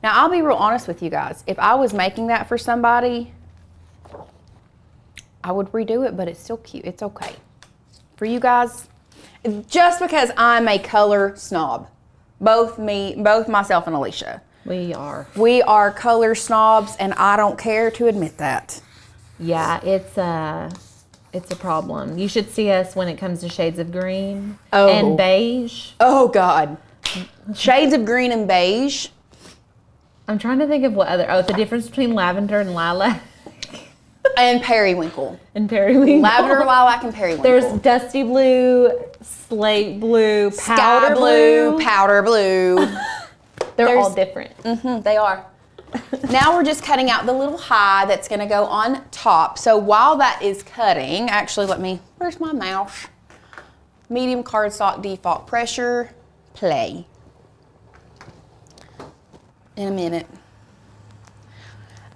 Now, I'll be real honest with you guys. If I was making that for somebody, I would redo it, but it's still cute. It's okay. For you guys, just because I'm a color snob, both myself and Alicia. We are. We are color snobs, and I don't care to admit that. Yeah, it's a problem. You should see us when it comes to shades of green and beige. Oh, God. Shades of green and beige. I'm trying to think of what other... Oh, the difference between lavender and lilac. And periwinkle. Lavender, lilac, and periwinkle. There's dusty blue, slate blue, powder blue. Powder blue. They're all different. They are. Now we're just cutting out the little high that's going to go on top. So while that is cutting, actually where's my mouse? Medium cardstock default pressure, play. In a minute.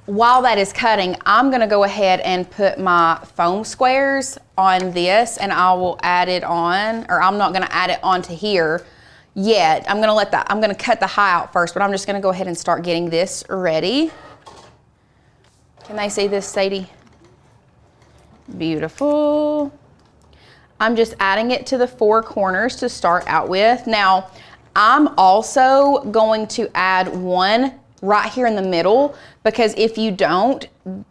While that is cutting, I'm going to go ahead and put my foam squares on this, and I will add it on, or I'm not going to add it onto here yet. I'm going to cut the high out first, but I'm just going to go ahead and start getting this ready. Can they see this, Sadie? Beautiful. I'm just adding it to the 4 corners to start out with. Now, I'm also going to add one right here in the middle, because if you don't,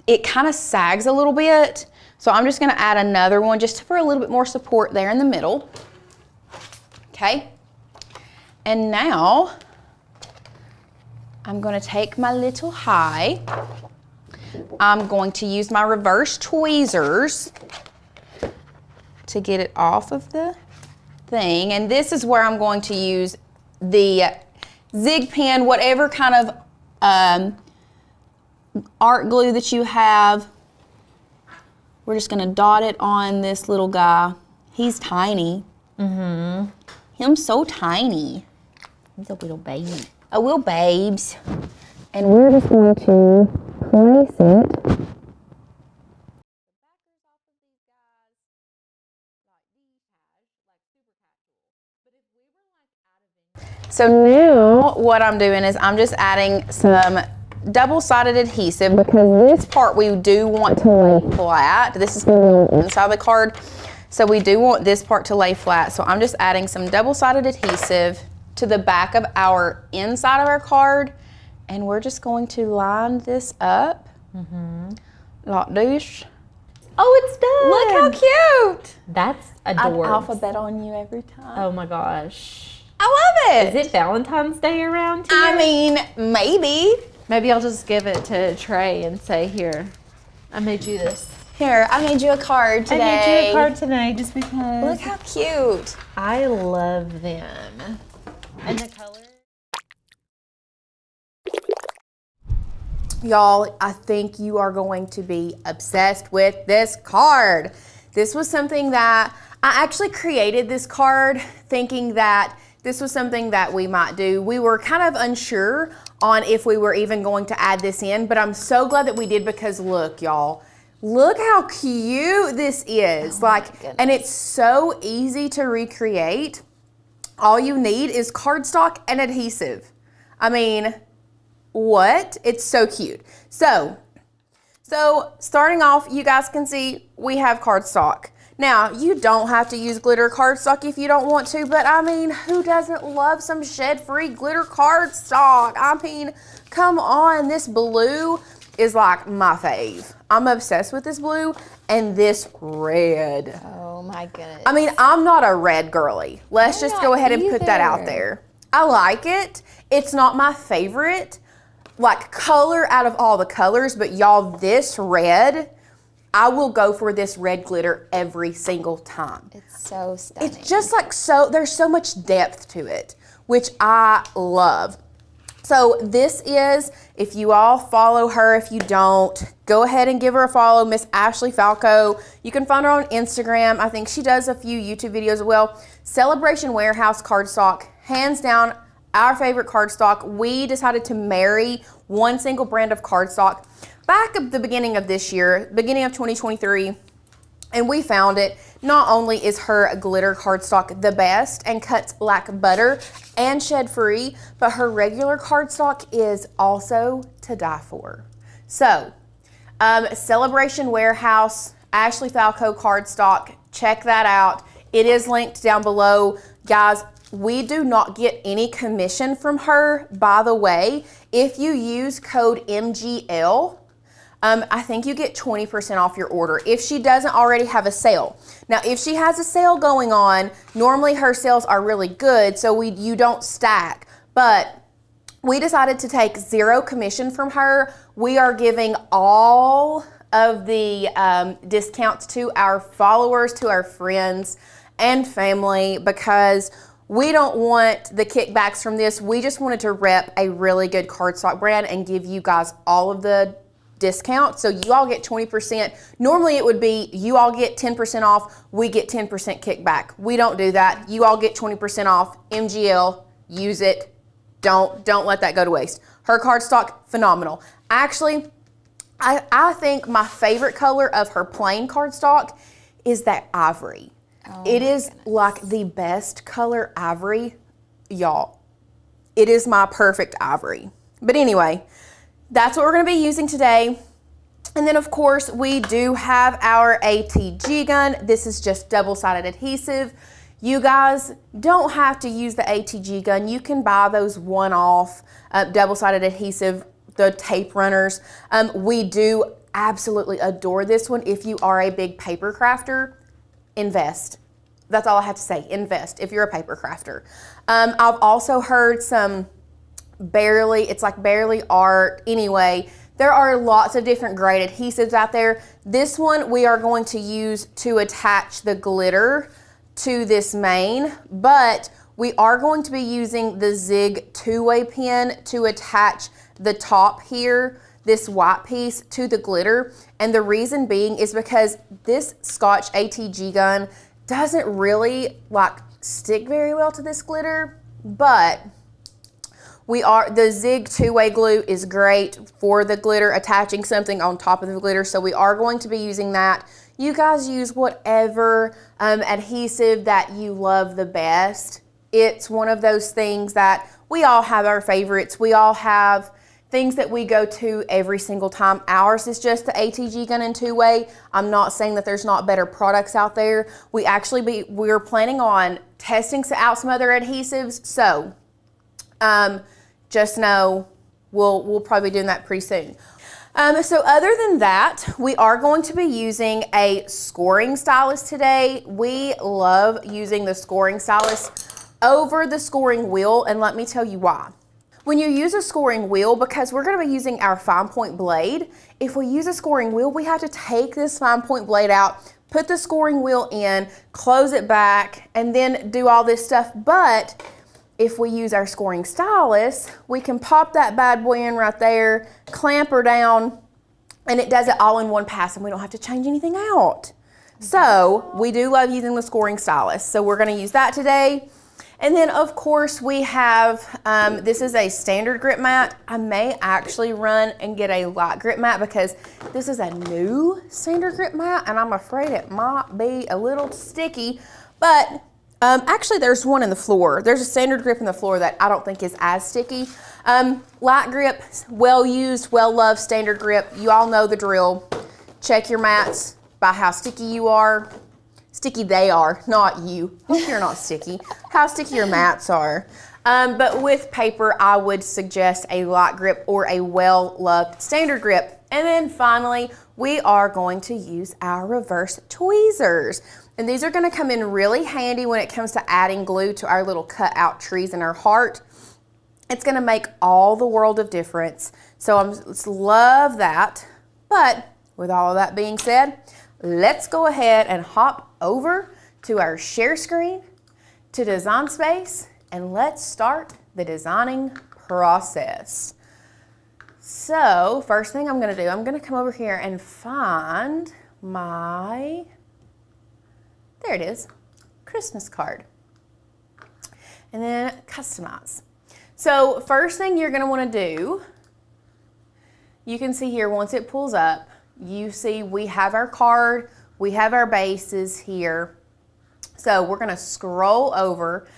it kind of sags a little bit. So I'm just going to add another one just for a little bit more support there in the middle. Okay. And now I'm going to take my little high. I'm going to use my reverse tweezers to get it off of the thing. And this is where I'm going to use the zig pen, whatever kind of art glue that you have. We're just gonna dot it on this little guy. He's tiny. Him's so tiny. He's a little baby. A little babes. And we're just going to place it. So now what I'm doing is I'm just adding some double-sided adhesive, because this part we do want to lay flat. This is going to be on the inside of the card, so we do want this part to lay flat. So I'm just adding some double-sided adhesive to the back of our inside of our card, and we're just going to line this up like this. Oh, it's done. Look how cute. That's adorable. An alphabet on you every time. Oh my gosh. I love it. Is it Valentine's Day around here? I mean, maybe. Maybe I'll just give it to Trey and say, here, I made you this. Here, I made you a card today. I made you a card today just because. Look how cute. I love them. And the color. Y'all, I think you are going to be obsessed with this card. This was something that I actually created this card thinking that this was something that we might do. We were kind of unsure on if we were even going to add this in, but I'm so glad that we did, because look, y'all, look how cute this is. And it's so easy to recreate. All you need is cardstock and adhesive. I mean, what? It's so cute. So starting off, you guys can see we have cardstock. Now, you don't have to use glitter cardstock if you don't want to, but I mean, who doesn't love some shed-free glitter cardstock? I mean, come on, this blue is like my fave. I'm obsessed with this blue and this red. Oh my goodness. I mean, I'm not a red girly. Let's just go ahead and put that out there. I like it. It's not my favorite like color out of all the colors, but y'all, this red, I will go for this red glitter every single time. It's so stunning. It's just like there's so much depth to it, which I love. So this is, if you all follow her, if you don't, go ahead and give her a follow, Miss Ashley Falco. You can find her on Instagram. I think she does a few YouTube videos as well. Celebration Warehouse cardstock, hands down, our favorite cardstock. We decided to marry one single brand of cardstock back at the beginning of this year, beginning of 2023, And we found it. Not only is her glitter cardstock the best and cuts like butter and shed free, but her regular cardstock is also to die for. So, Celebration Warehouse, Ashley Falco cardstock, check that out. It is linked down below. Guys, we do not get any commission from her, by the way. If you use code MGL, I think you get 20% off your order if she doesn't already have a sale. Now, if she has a sale going on, normally her sales are really good, so you don't stack. But we decided to take 0 commission from her. We are giving all of the discounts to our followers, to our friends and family, because we don't want the kickbacks from this. We just wanted to rep a really good cardstock brand and give you guys all of the discount. So you all get 20%. Normally it would be you all get 10% off, we get 10% kickback. We don't do that. You all get 20% off. MGL, use it. Don't let that go to waste. Her cardstock, phenomenal. Actually, I think my favorite color of her plain cardstock is that ivory. Oh, it is like the best color ivory, y'all. It is my perfect ivory. But anyway, that's what we're going to be using today. And then, of course, we do have our ATG gun. This is just double-sided adhesive. You guys don't have to use the ATG gun. You can buy those one-off double-sided adhesive, the tape runners. We do absolutely adore this one. If you are a big paper crafter, invest. That's all I have to say. Invest if you're a paper crafter. I've also heard some it's like barely art. Anyway, there are lots of different great adhesives out there. This one we are going to use to attach the glitter to this mane, but we are going to be using the Zig 2-way pen to attach the top here, this white piece, to the glitter. And the reason being is because this Scotch ATG gun doesn't really like stick very well to this glitter, but the Zig 2-way glue is great for the glitter, attaching something on top of the glitter, so we are going to be using that. You guys use whatever adhesive that you love the best. It's one of those things that we all have our favorites. We all have things that we go to every single time. Ours is just the ATG gun in 2-way. I'm not saying that there's not better products out there. We're planning on testing out some other adhesives, so just know we'll probably be doing that pretty soon. So other than that, we are going to be using a scoring stylus today. We love using the scoring stylus over the scoring wheel, and let me tell you why. When you use a scoring wheel, because we're going to be using our fine point blade, if we use a scoring wheel, we have to take this fine point blade out, put the scoring wheel in, close it back, and then do all this stuff. But if we use our scoring stylus, we can pop that bad boy in right there, clamp her down, and it does it all in one pass, and we don't have to change anything out. So we do love using the scoring stylus. So we're going to use that today. And then, of course, we have, this is a standard grip mat. I may actually run and get a light grip mat because this is a new standard grip mat, and I'm afraid it might be a little sticky. But actually, there's one in the floor. There's a standard grip in the floor that I don't think is as sticky. Light grip, well-used, well-loved standard grip. You all know the drill. Check your mats by how sticky you are. Sticky they are, not you. Hope you're not sticky. How sticky your mats are. But with paper, I would suggest a light grip or a well-loved standard grip. And then finally, we are going to use our reverse tweezers. And these are going to come in really handy when it comes to adding glue to our little cut out trees in our heart. It's going to make all the world of difference. So I love that. But with all of that being said, let's go ahead and hop over to our share screen, to Design Space, and let's start the designing process. So first thing I'm going to do, I'm going to come over here and find my, there it is, Christmas card. And then customize. So first thing you're going to want to do, you can see here once it pulls up, you see we have our card we have our bases here. So we're gonna scroll over,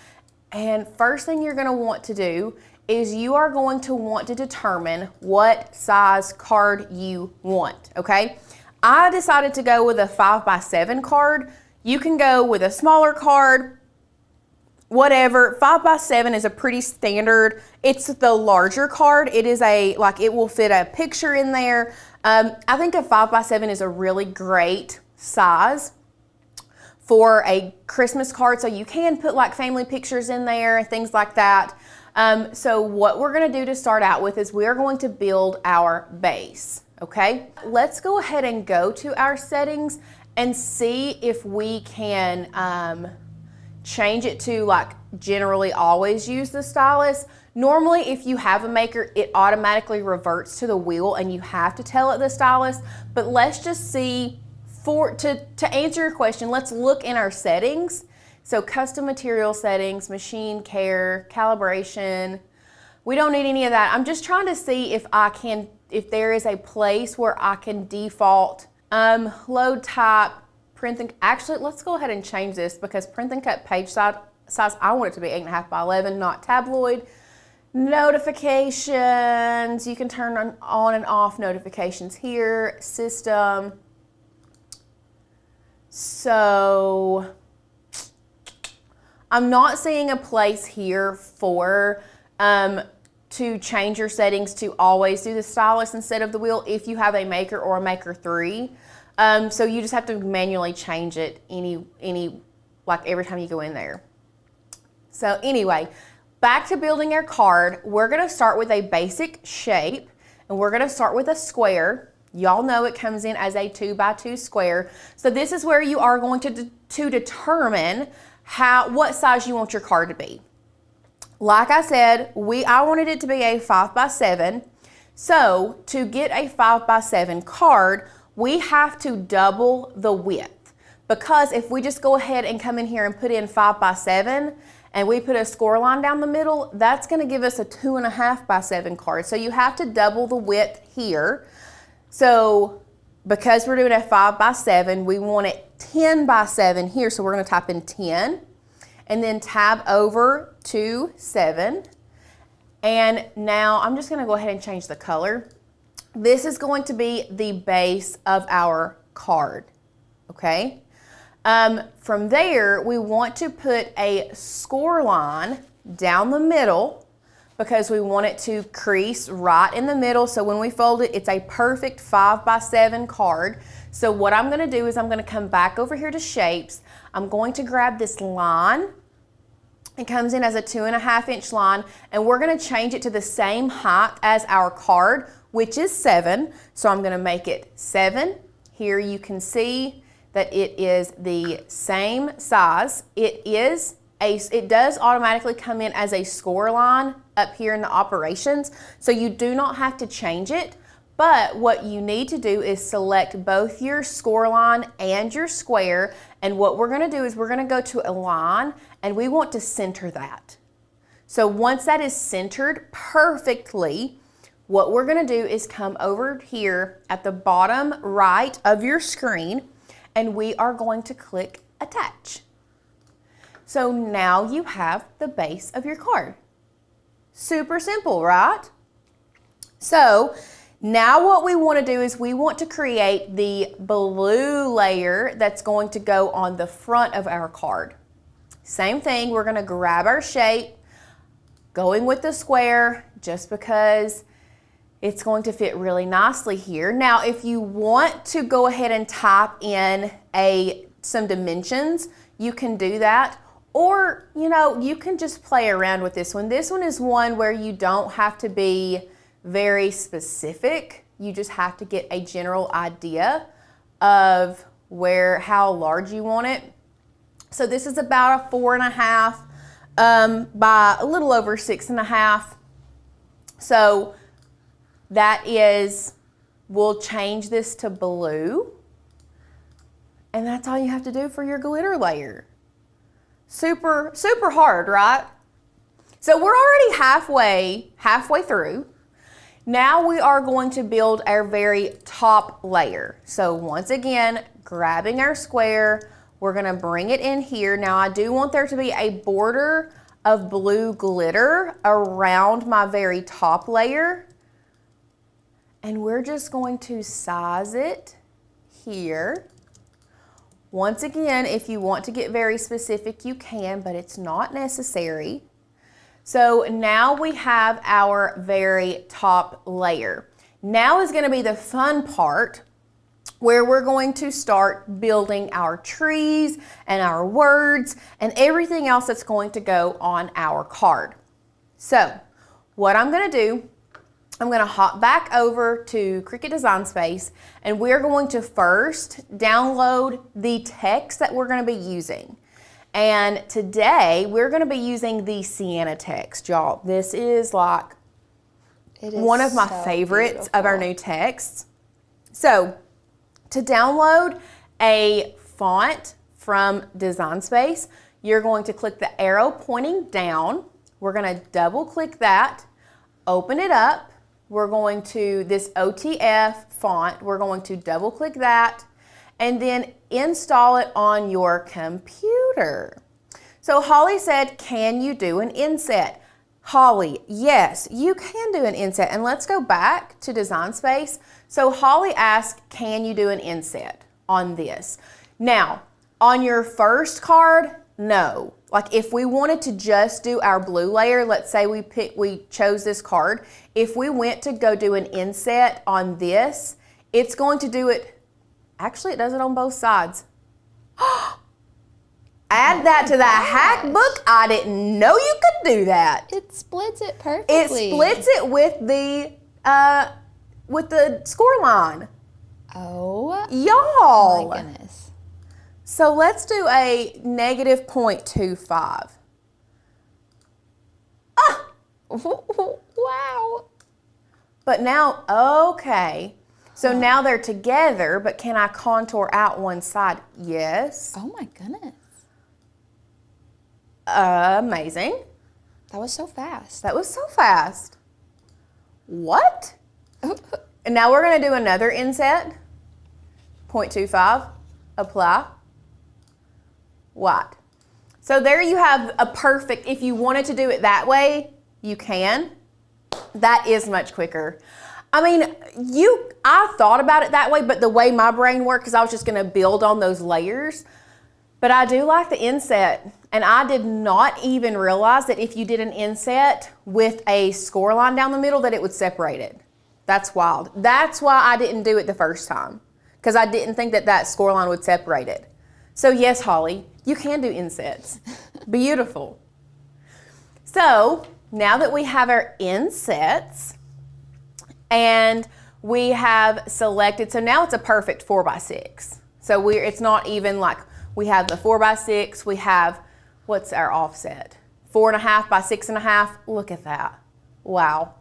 and first thing you're gonna want to do is you are going to want to determine what size card you want, okay? I decided to go with a 5x7 card. You can go with a smaller card, whatever. 5x7 is a pretty standard. It's the larger card. It is it will fit a picture in there. I think a 5x7 is a really great size for a Christmas card, so you can put like family pictures in there and things like that. So what we're gonna do to start out with is we are going to build our base, okay? Let's go ahead and go to our settings and see if we can change it to like generally always use the stylus. Normally, if you have a maker, it automatically reverts to the wheel and you have to tell it the stylus, but let's just see, to answer your question, let's look in our settings. So custom material settings, machine care, calibration. We don't need any of that. I'm just trying to see if there is a place where I can default load type, print and, actually let's go ahead and change this because print and cut page size, I want it to be 8.5 by 11, not tabloid. Notifications, you can turn on and off notifications here, system. So I'm not seeing a place here for to change your settings to always do the stylus instead of the wheel if you have a maker or a maker 3. So you just have to manually change it like every time you go in there. So anyway, back to building our card. We're gonna start with a basic shape and we're gonna start with a square. Y'all know it comes in as a 2x2 square. So this is where you are going to determine what size you want your card to be. Like I said, I wanted it to be a 5x7. So to get a 5x7 card, we have to double the width, because if we just go ahead and come in here and put in 5x7 and we put a score line down the middle, that's going to give us a 2.5x7 card. So you have to double the width here. So because we're doing a 5x7, we want it 10x7 here, so we're going to type in 10 and then tab over to 7. And now I'm just going to go ahead and change the color. This is going to be the base of our card, okay? From there, we want to put a score line down the middle because we want it to crease right in the middle. So when we fold it, it's a perfect 5x7 card. So what I'm gonna do is I'm gonna come back over here to shapes. I'm going to grab this line. It comes in as a 2.5 inch line, and we're gonna change it to the same height as our card, which is 7. So I'm gonna make it 7. Here you can see that it is the same size. It does automatically come in as a score line up here in the operations, so you do not have to change it. But what you need to do is select both your score line and your square, and what we're gonna do is we're gonna go to a line and we want to center that. So once that is centered perfectly, what we're gonna do is come over here at the bottom right of your screen and we are going to click attach. So now you have the base of your card. Super simple, right? So now what we want to do is we want to create the blue layer that's going to go on the front of our card. Same thing, we're going to grab our shape, going with the square just because it's going to fit really nicely here. Now if you want to go ahead and type in some dimensions, you can do that. Or, you can just play around with this one. This one is one where you don't have to be very specific. You just have to get a general idea of how large you want it. So this is about a 4.5 by a little over 6.5. So we'll change this to blue. And that's all you have to do for your glitter layer. Super, super hard, right? So we're already halfway through. Now we are going to build our very top layer. So once again, grabbing our square, we're gonna bring it in here. Now I do want there to be a border of blue glitter around my very top layer. And we're just going to size it here. Once again, if you want to get very specific, you can, but it's not necessary. So now we have our very top layer. Now is gonna be the fun part where we're going to start building our trees and our words and everything else that's going to go on our card. So what I'm gonna do, I'm gonna hop back over to Cricut Design Space, and we're going to first download the text that we're gonna be using. And today we're gonna be using the Sienna text, y'all. This is like one of my favorites of our new texts. So to download a font from Design Space, you're going to click the arrow pointing down. We're gonna double click that, open it up. We're going to this OTF font, we're going to double click that and then install it on your computer. So Holly said, can you do an inset? Holly, yes, you can do an inset. And let's go back to Design Space. So Holly asked, can you do an inset on this? Now, on your first card, no. Like if we wanted to just do our blue layer, let's say we chose this card. If we went to go do an inset on this, it's going to do it, actually it does it on both sides. Add that to the hack book. I didn't know you could do that. It splits it perfectly. It splits it with the score line. Oh. Y'all. My goodness. So let's do a negative 0.25. Ah! Wow. But now, okay. So now they're together, but can I contour out one side? Yes. Oh my goodness. Amazing. That was so fast. That was so fast. What? And now we're gonna do another inset. 0.25, apply. White. So there you have a perfect, if you wanted to do it that way, you can. That is much quicker. I mean, I thought about it that way, but the way my brain worked is I was just gonna build on those layers. But I do like the inset, and I did not even realize that if you did an inset with a score line down the middle that it would separate it. That's wild. That's why I didn't do it the first time, because I didn't think that that score line would separate it. So yes, Holly, you can do insets. Beautiful. So now that we have our insets and we have selected, so now it's a perfect 4x6. So it's not even like, we have the 4x6, we have, what's our offset? 4.5 by 6.5, look at that, wow.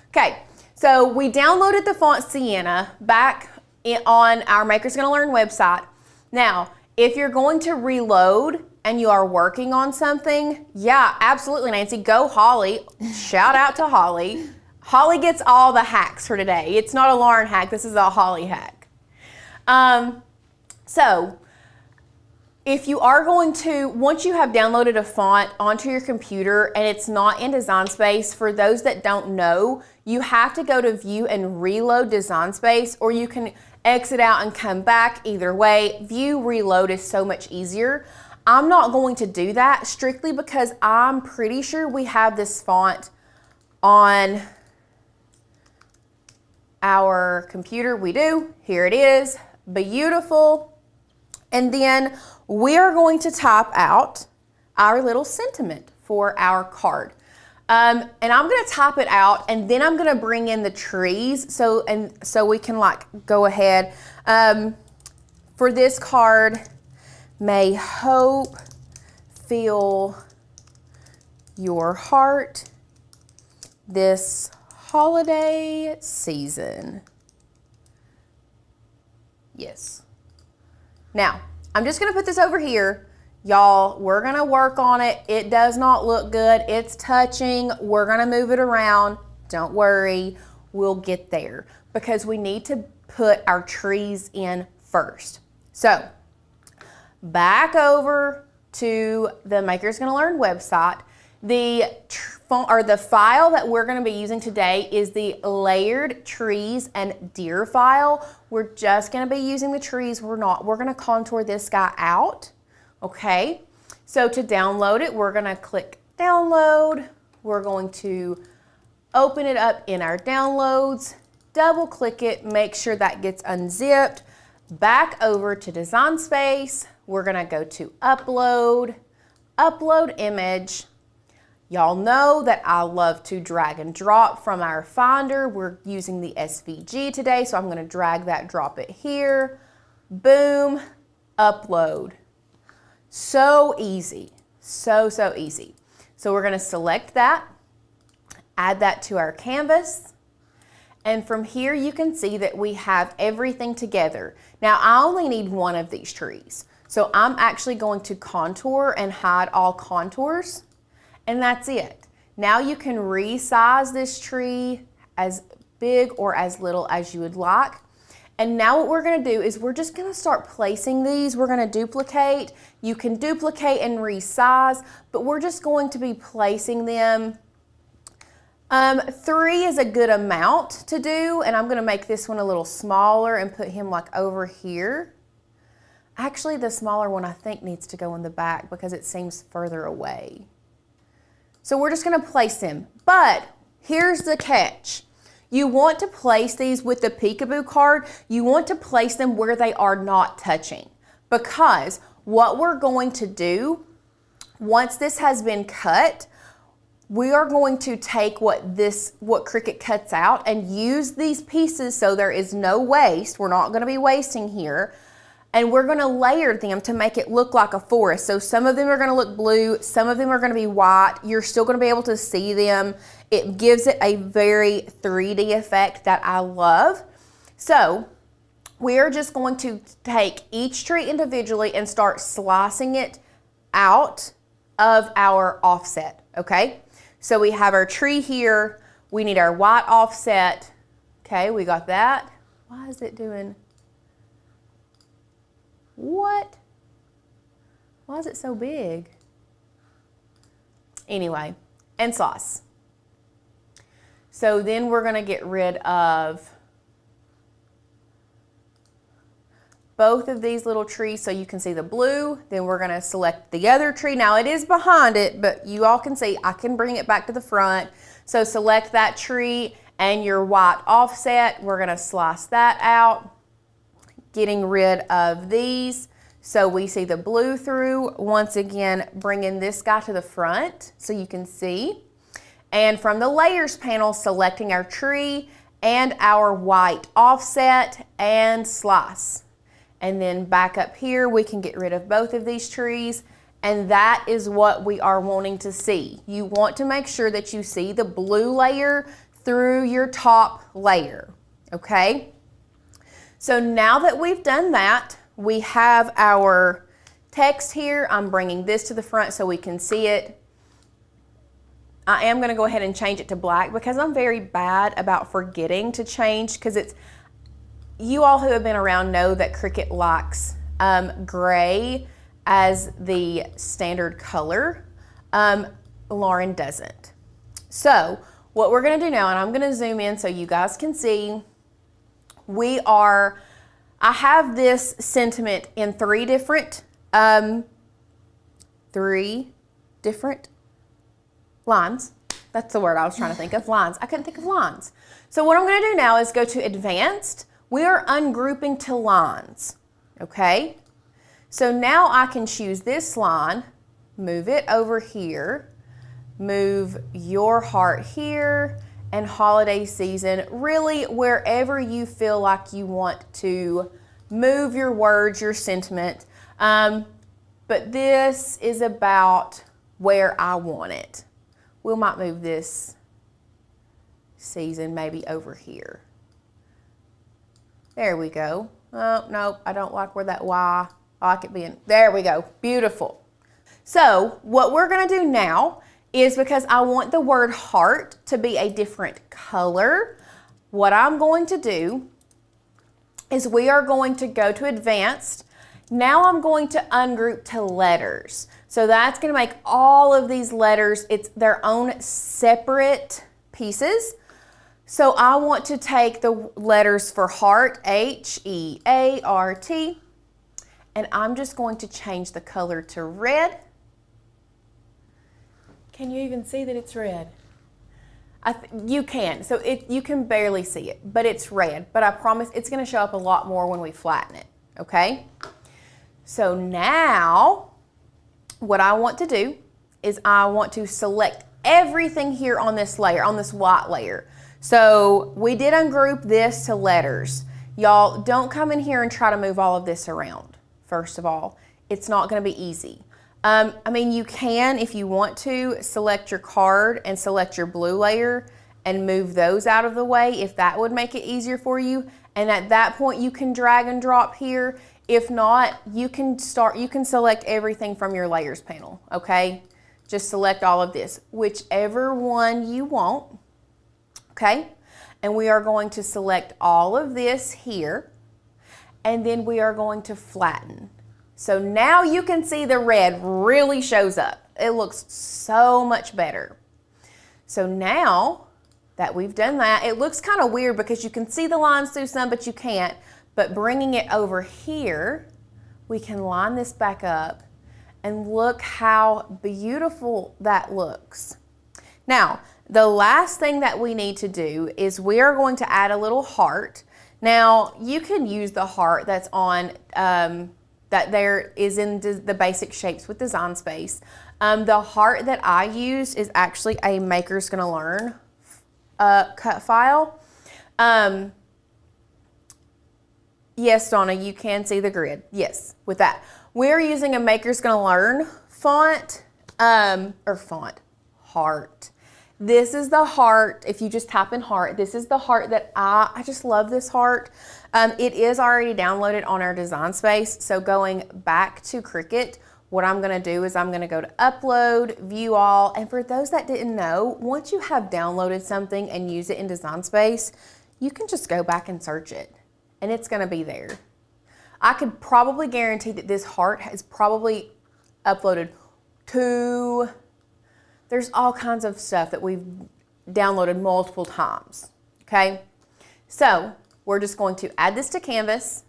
Okay, so we downloaded the font Sienna back on our Makers Gonna Learn website. Now, if you're going to reload and you are working on something, yeah, absolutely, Nancy, go Holly. Shout out to Holly. Holly gets all the hacks for today. It's not a Lauren hack, this is a Holly hack. So, if you are going to, once you have downloaded a font onto your computer and it's not in Design Space, for those that don't know, you have to go to View and reload Design Space, or you can exit out and come back. Either way, View Reload is so much easier. I'm not going to do that strictly because I'm pretty sure we have this font on our computer. We do. Here it is. Beautiful. And then we are going to type out our little sentiment for our card. And I'm gonna type it out, and then I'm gonna bring in the trees so we can like go ahead. For this card, may hope fill your heart this holiday season. Yes. Now, I'm just gonna put this over here. Y'all, we're gonna work on it. It does not look good. It's touching. We're gonna move it around. Don't worry. we'll get there because we need to put our trees in first. So back over to the Makers Gonna Learn website. The file that we're going to be using today is the layered trees and deer file. We're just going to be using the trees. We're going to contour this guy out. Okay. So to download it, we're going to click download. We're going to open it up in our downloads, double click it, make sure that gets unzipped. Back over to Design Space. We're going to go to upload, upload image. Y'all know that I love to drag and drop from our Finder. We're using the SVG today, so I'm going to drag that, drop it here. Boom, upload. So easy, so easy. So we're going to select that, add that to our canvas, and from here you can see that we have everything together. Now I only need one of these trees, so I'm actually going to contour and hide all contours. And that's it. Now you can resize this tree as big or as little as you would like. And now what we're gonna do is we're just gonna start placing these. We're gonna duplicate. You can duplicate and resize, but we're just going to be placing them. 3 is a good amount to do, and I'm gonna make this one a little smaller and put him like over here. Actually, the smaller one I think needs to go in the back because it seems further away. So we're just going to place them, but here's the catch. You want to place these with the peekaboo card, you want to place them where they are not touching, because what we're going to do, once this has been cut, we are going to take what Cricut cuts out and use these pieces so there is no waste. We're not going to be wasting here. And we're going to layer them to make it look like a forest. So some of them are going to look blue, some of them are going to be white. You're still going to be able to see them. It gives it a very 3D effect that I love. So we are just going to take each tree individually and start slicing it out of our offset, okay? So we have our tree here. We need our white offset. Okay, we got that. Why is it doing... What? Why is it so big? Anyway, and slice. So then we're going to get rid of both of these little trees so you can see the blue. Then we're going to select the other tree. Now it is behind it, but you all can see I can bring it back to the front. So select that tree and your white offset. We're going to slice that out. Getting rid of these so we see the blue through. Once again, bringing this guy to the front so you can see. And from the layers panel, selecting our tree and our white offset and slice. And then back up here, we can get rid of both of these trees. And that is what we are wanting to see. You want to make sure that you see the blue layer through your top layer, okay? So now that we've done that, we have our text here. I'm bringing this to the front so we can see it. I am going to go ahead and change it to black because I'm very bad about forgetting to change, because you all who have been around know that Cricut likes gray as the standard color. Lauren doesn't. So what we're going to do now, and I'm going to zoom in so you guys can see, I have this sentiment in 3 different lines. That's the word I was trying to think of, lines. I couldn't think of lines. So what I'm going to do now is go to Advanced. We are ungrouping to lines, okay? So now I can choose this line, move it over here, move your heart here, and holiday season, really wherever you feel like you want to move your words, your sentiment. But this is about where I want it. We might move this season maybe over here. There we go. Oh, no, I don't like where that Y, I like it being, there we go, beautiful. So what we're gonna do now is, because I want the word heart to be a different color, what I'm going to do is we are going to go to advanced. Now I'm going to ungroup to letters. So that's going to make all of these letters, it's their own separate pieces. So I want to take the letters for heart, H-E-A-R-T, and I'm just going to change the color to red. Can you even see that it's red? You can, so you can barely see it, but it's red. But I promise it's going to show up a lot more when we flatten it, okay? So now, what I want to do is I want to select everything here on this layer, on this white layer. So we did ungroup this to letters. Y'all, don't come in here and try to move all of this around, first of all. It's not going to be easy. I mean, you can, if you want to, select your card and select your blue layer and move those out of the way if that would make it easier for you. And at that point, you can drag and drop here. If not, you can select everything from your layers panel, okay? Just select all of this, whichever one you want, okay? And we are going to select all of this here, and then we are going to flatten. So now you can see the red really shows up. It looks so much better. So now that we've done that, it looks kind of weird because you can see the lines through some, but you can't. But bringing it over here, we can line this back up and look how beautiful that looks. Now, the last thing that we need to do is we are going to add a little heart. Now, you can use the heart that's on, that there is in the basic shapes with Design Space. The heart that I use is actually a Maker's Gonna Learn cut file. Yes, Donna, you can see the grid. Yes, with that. We're using a Maker's Gonna Learn font, heart. This is the heart. If you just type in heart, this is the heart that I just love this heart. It is already downloaded on our Design Space. So going back to Cricut, what I'm gonna do is I'm gonna go to upload, view all, and for those that didn't know, once you have downloaded something and use it in Design Space, you can just go back and search it and it's gonna be there. I could probably guarantee that this heart has probably uploaded to, there's all kinds of stuff that we've downloaded multiple times, okay? So we're just going to add this to Canvas,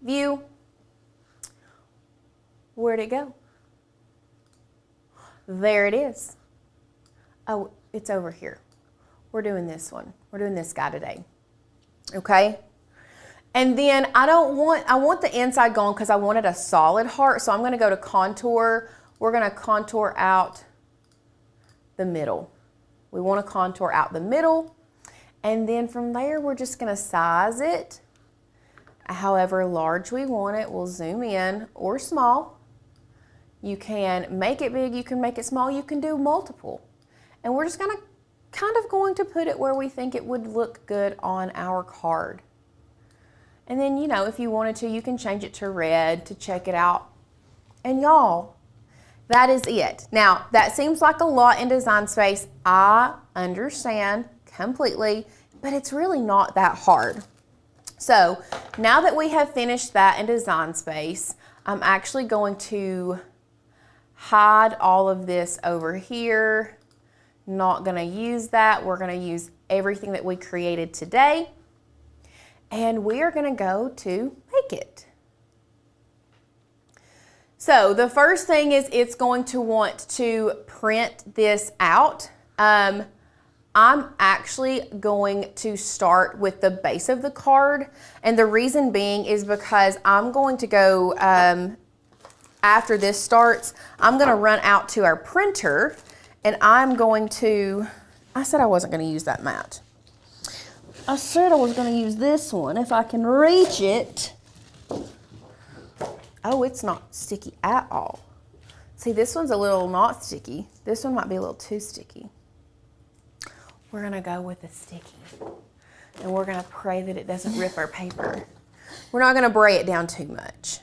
view. Where'd it go? There it is. Oh, it's over here. We're doing this one. We're doing this guy today, okay? And then I want the inside gone because I wanted a solid heart. So I'm gonna go to contour. We're gonna contour out the middle. We wanna contour out the middle. And then from there, we're just gonna size it however large we want it. We'll zoom in or small. You can make it big, you can make it small, you can do multiple. And we're just gonna kind of going to put it where we think it would look good on our card. And then, you know, if you wanted to, you can change it to red to check it out. And y'all, that is it. Now, that seems like a lot in Design Space. I understand completely, but it's really not that hard. So now that we have finished that in Design Space, I'm actually going to hide all of this over here. Not gonna use that. We're gonna use everything that we created today. And we are gonna go to Make It. So the first thing is it's going to want to print this out. I'm actually going to start with the base of the card. And the reason being is because I'm going to go, after this starts, I'm gonna run out to our printer and I'm going to, I said I wasn't gonna use that mat. I said I was gonna use this one if I can reach it. Oh, it's not sticky at all. See, this one's a little not sticky. This one might be a little too sticky. We're gonna go with the sticky. And we're gonna pray that it doesn't rip our paper. We're not gonna bray it down too much.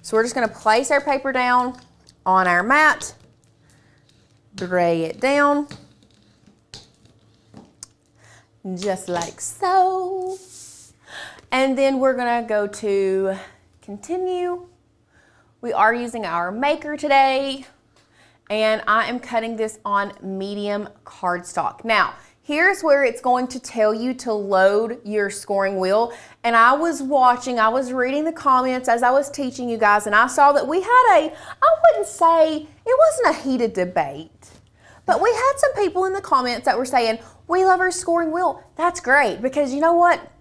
So we're just gonna place our paper down on our mat, bray it down. just like so. And then we're gonna go to continue. We are using our maker today, and I am cutting this on medium cardstock. Now, here's where it's going to tell you to load your scoring wheel. And I was reading the comments as I was teaching you guys, and I saw that we had I wouldn't say, it wasn't a heated debate, but we had some people in the comments that were saying, we love our scoring wheel. That's great, because you know what?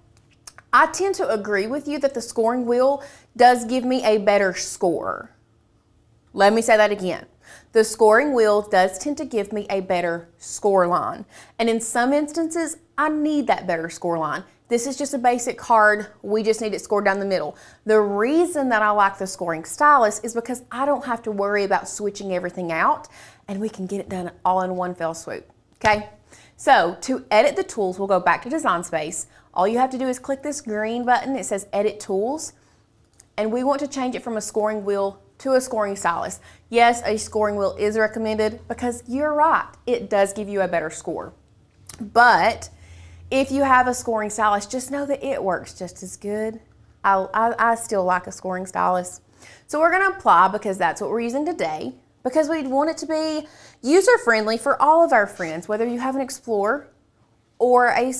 I tend to agree with you that the scoring wheel does give me a better score. Let me say that again. The scoring wheel does tend to give me a better score line. And in some instances, I need that better score line. This is just a basic card. We just need it scored down the middle. The reason that I like the scoring stylus is because I don't have to worry about switching everything out, and we can get it done all in one fell swoop, okay? So to edit the tools, we'll go back to Design Space. All you have to do is click this green button. It says Edit Tools, and we want to change it from a scoring wheel to a scoring stylus. Yes, a scoring wheel is recommended because you're right, it does give you a better score. But if you have a scoring stylus, just know that it works just as good. I still like a scoring stylus. So we're gonna apply because that's what we're using today, because we want it to be user-friendly for all of our friends, whether you have an Explorer or a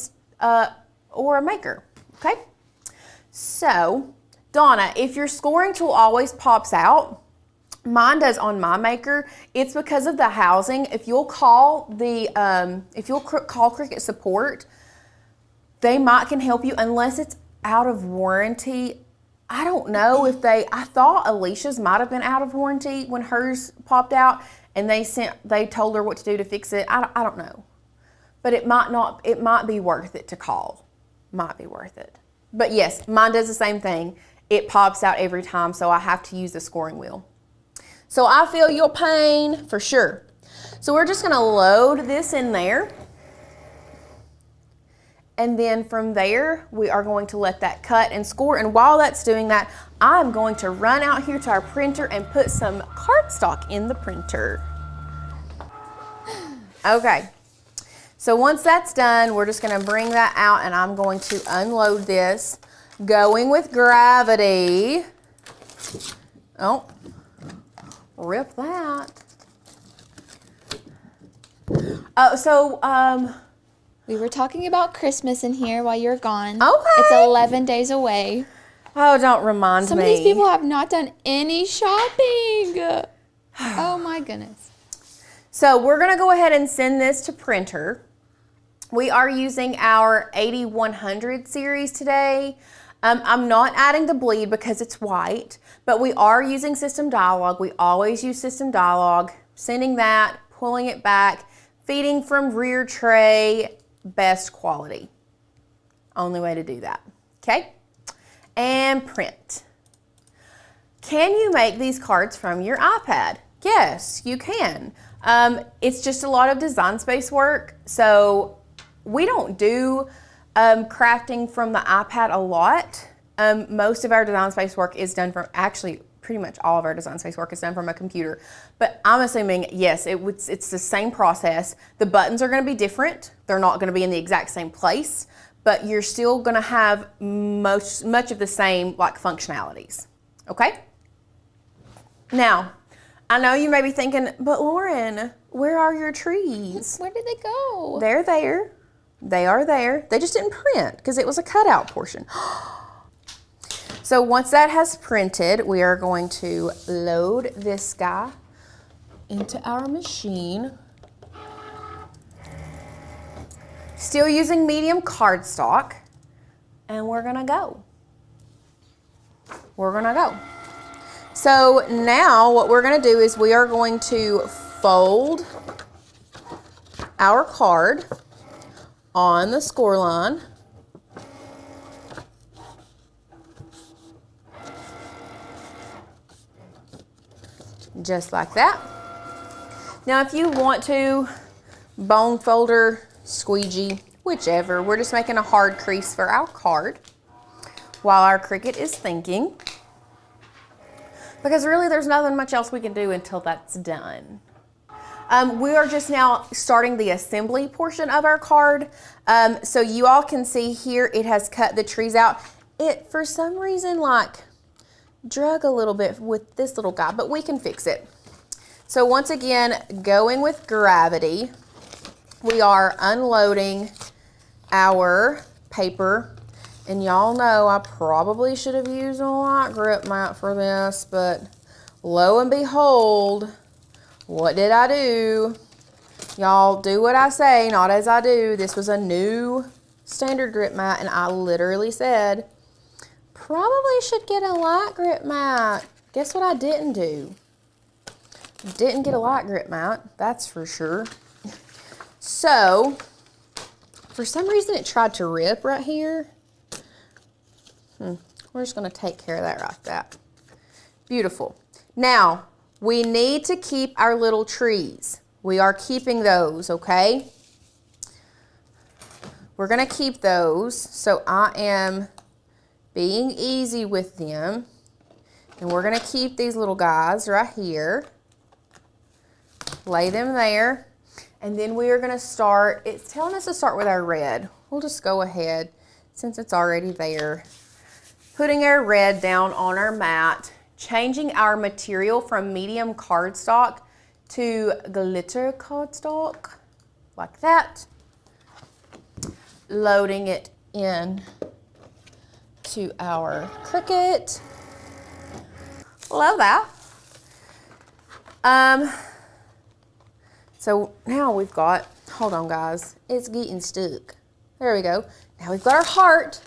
Maker, okay? So, Donna, if your scoring tool always pops out, mine does on my Maker, it's because of the housing. If you'll call call Cricut support, they can help you unless it's out of warranty. I don't know if I thought Alicia's might have been out of warranty when hers popped out, and they told her what to do to fix it. I don't know. But it might be worth it to call. Might be worth it. But yes, mine does the same thing. It pops out every time, so I have to use the scoring wheel. So I feel your pain for sure. So we're just gonna load this in there. And then from there, we are going to let that cut and score. And while that's doing that, I'm going to run out here to our printer and put some cardstock in the printer. Okay, so once that's done, we're just gonna bring that out, and I'm going to unload this, going with gravity. Oh, rip that. We were talking about Christmas in here while you're gone. Okay. It's 11 days away. Oh, don't remind me. Some of these people have not done any shopping. Oh my goodness. So we're gonna go ahead and send this to printer. We are using our 8100 series today. I'm not adding the bleed because it's white, but we are using System Dialog. We always use System Dialog. Sending that, pulling it back, feeding from rear tray, best quality. Only way to do that, okay? And print. Can you make these cards from your iPad? Yes, you can. It's just a lot of Design Space work, so we don't do crafting from the iPad a lot. Most of our Design Space work is done from, actually pretty much all of our Design Space work is done from a computer. But I'm assuming, yes, it's the same process. The buttons are gonna be different. They're not gonna be in the exact same place, but you're still gonna have much of the same like functionalities, okay? Now, I know you may be thinking, but Lauren, where are your trees? Where did they go? They're there. They are there. They just didn't print because it was a cutout portion. So once that has printed, we are going to load this guy into our machine. Still using medium cardstock, and we're gonna go. We're gonna go. So now what we're gonna do is we are going to fold our card on the score line. Just like that. Now if you want to, bone folder, squeegee, whichever, we're just making a hard crease for our card while our Cricut is thinking. Because really there's nothing much else we can do until that's done. We are just now starting the assembly portion of our card. So you all can see here, it has cut the trees out. It, for some reason, like, drug a little bit with this little guy, but we can fix it. So once again, going with gravity, we are unloading our paper. And y'all know I probably should have used a light grip mat for this, but lo and behold, what did I do? Y'all do what I say, not as I do. This was a new standard grip mat, and I literally said, probably should get a light grip mat. Guess what I didn't do? Didn't get a light grip mat, that's for sure. So, for some reason it tried to rip right here. We're just gonna take care of that right there. Beautiful. Now, we need to keep our little trees. We are keeping those, okay? We're gonna keep those, so I am being easy with them. And we're gonna keep these little guys right here. Lay them there. And then we are gonna start, it's telling us to start with our red. We'll just go ahead, since it's already there. Putting our red down on our mat, changing our material from medium cardstock to glitter cardstock, like that. Loading it in to our Cricut. Love that. So now we've got, hold on guys, it's getting stuck. There we go. Now we've got our heart.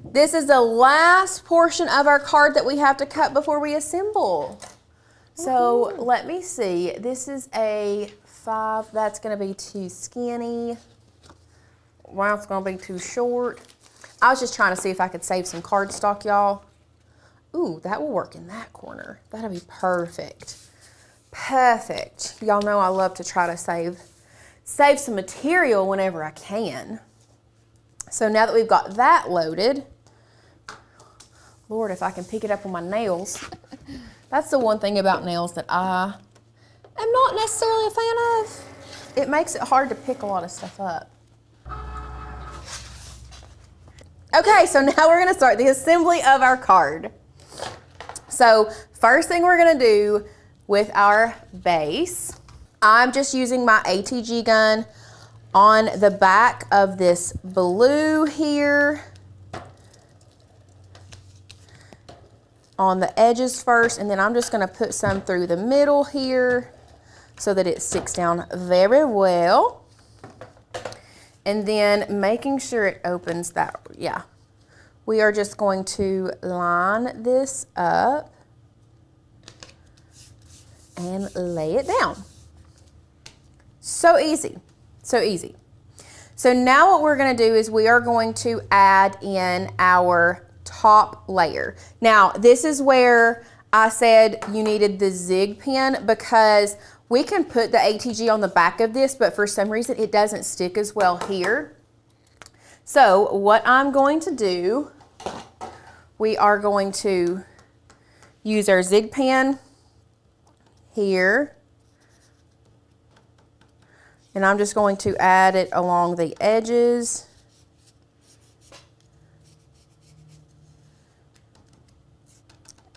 This is the last portion of our card that we have to cut before we assemble. So let me see. This is a 5. That's going to be too skinny. Wow, it's going to be too short. I was just trying to see if I could save some cardstock, y'all. Ooh, that will work in that corner. That'll be perfect. Perfect. Y'all know I love to try to save some material whenever I can. So now that we've got that loaded, Lord, if I can pick it up with my nails. That's the one thing about nails that I am not necessarily a fan of. It makes it hard to pick a lot of stuff up. Okay, so now we're gonna start the assembly of our card. So first thing we're gonna do with our base, I'm just using my ATG gun on the back of this blue here, on the edges first, and then I'm just going to put some through the middle here so that it sticks down very well. And then making sure it opens that, yeah. We are just going to line this up and lay it down. So easy. So easy. So now what we're going to do is we are going to add in our top layer. Now this is where I said you needed the zig pen, because we can put the ATG on the back of this, but for some reason it doesn't stick as well here. So what I'm going to do, we are going to use our zig pen here. And I'm just going to add it along the edges.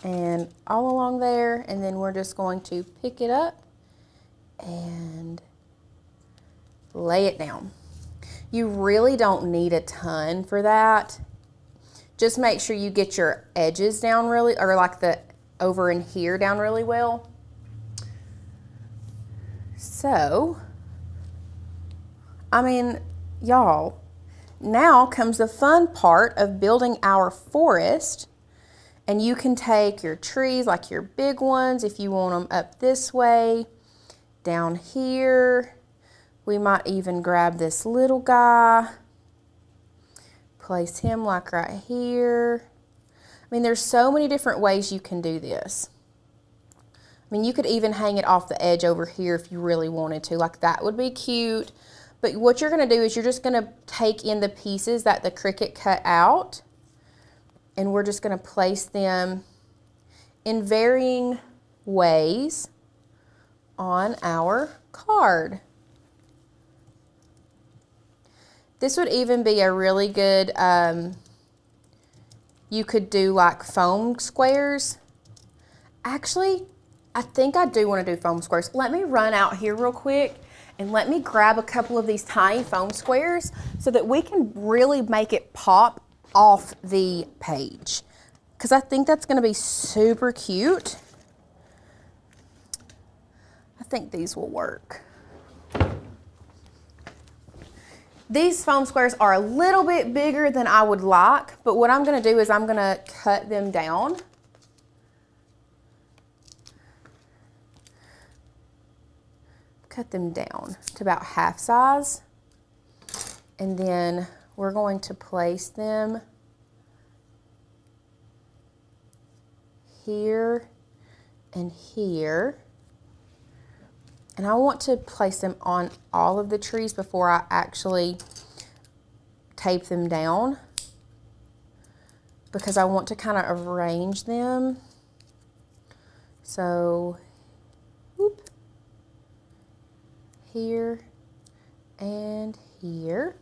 And all along there, and then we're just going to pick it up and lay it down. You really don't need a ton for that. Just make sure you get your edges down really, or like the over in here down really well. So, I mean, y'all, now comes the fun part of building our forest. And you can take your trees, like your big ones, if you want them up this way, down here. We might even grab this little guy, place him like right here. I mean, there's so many different ways you can do this. I mean, you could even hang it off the edge over here if you really wanted to, like that would be cute. But what you're gonna do is you're just gonna take in the pieces that the Cricut cut out, and we're just gonna place them in varying ways on our card. This would even be a really good, you could do like foam squares. Actually, I think I do want to do foam squares. Let me run out here real quick and let me grab a couple of these tiny foam squares so that we can really make it pop off the page. Because I think that's going to be super cute. I think these will work. These foam squares are a little bit bigger than I would like, but what I'm going to do is I'm going to cut them down. Cut them down to about half size. And then we're going to place them here and here. And I want to place them on all of the trees before I actually tape them down, because I want to kind of arrange them. So, whoop, here and here.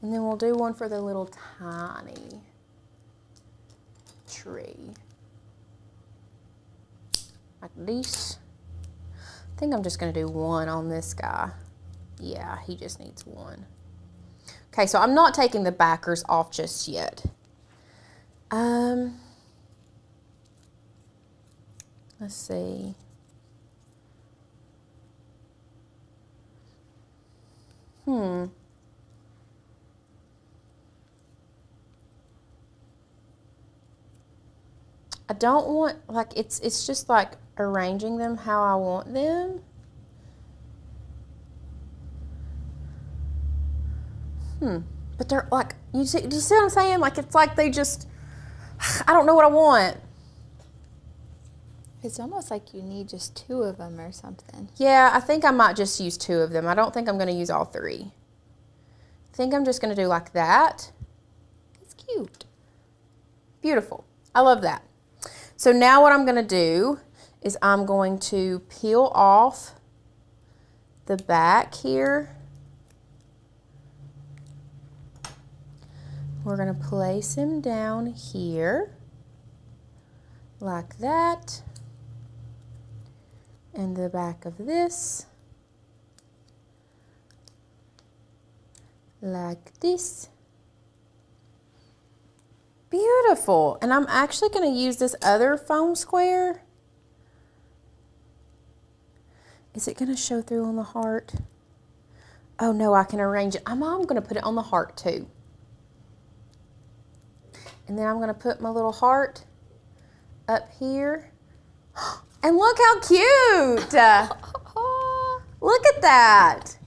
And then we'll do one for the little tiny tree. Like this. I think I'm just going to do one on this guy. Yeah, he just needs one. Okay, so I'm not taking the backers off just yet. Let's see. I don't want, like, it's just like arranging them how I want them. But they're like, do you see what I'm saying? Like, it's like they just, I don't know what I want. It's almost like you need just 2 of them or something. Yeah, I think I might just use 2 of them. I don't think I'm going to use all 3. I think I'm just going to do like that. It's cute. Beautiful. I love that. So now what I'm going to do is I'm going to peel off the back here. We're going to place him down here like that. And the back of this like this. Beautiful. And I'm actually going to use this other foam square. Is it going to show through on the heart? Oh no, I can arrange it. I'm going to put it on the heart too. And then I'm going to put my little heart up here. And look how cute. Look at that.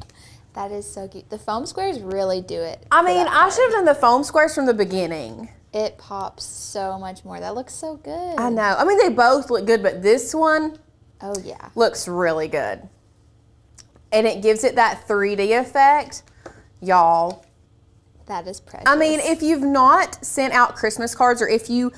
That is so cute. The foam squares really do it. I mean, I should have done the foam squares from the beginning. It pops so much more. That looks so good. I know. I mean, they both look good, but this one, oh yeah, looks really good. And it gives it that 3D effect. Y'all. That is precious. I mean, if you've not sent out Christmas cards, or if you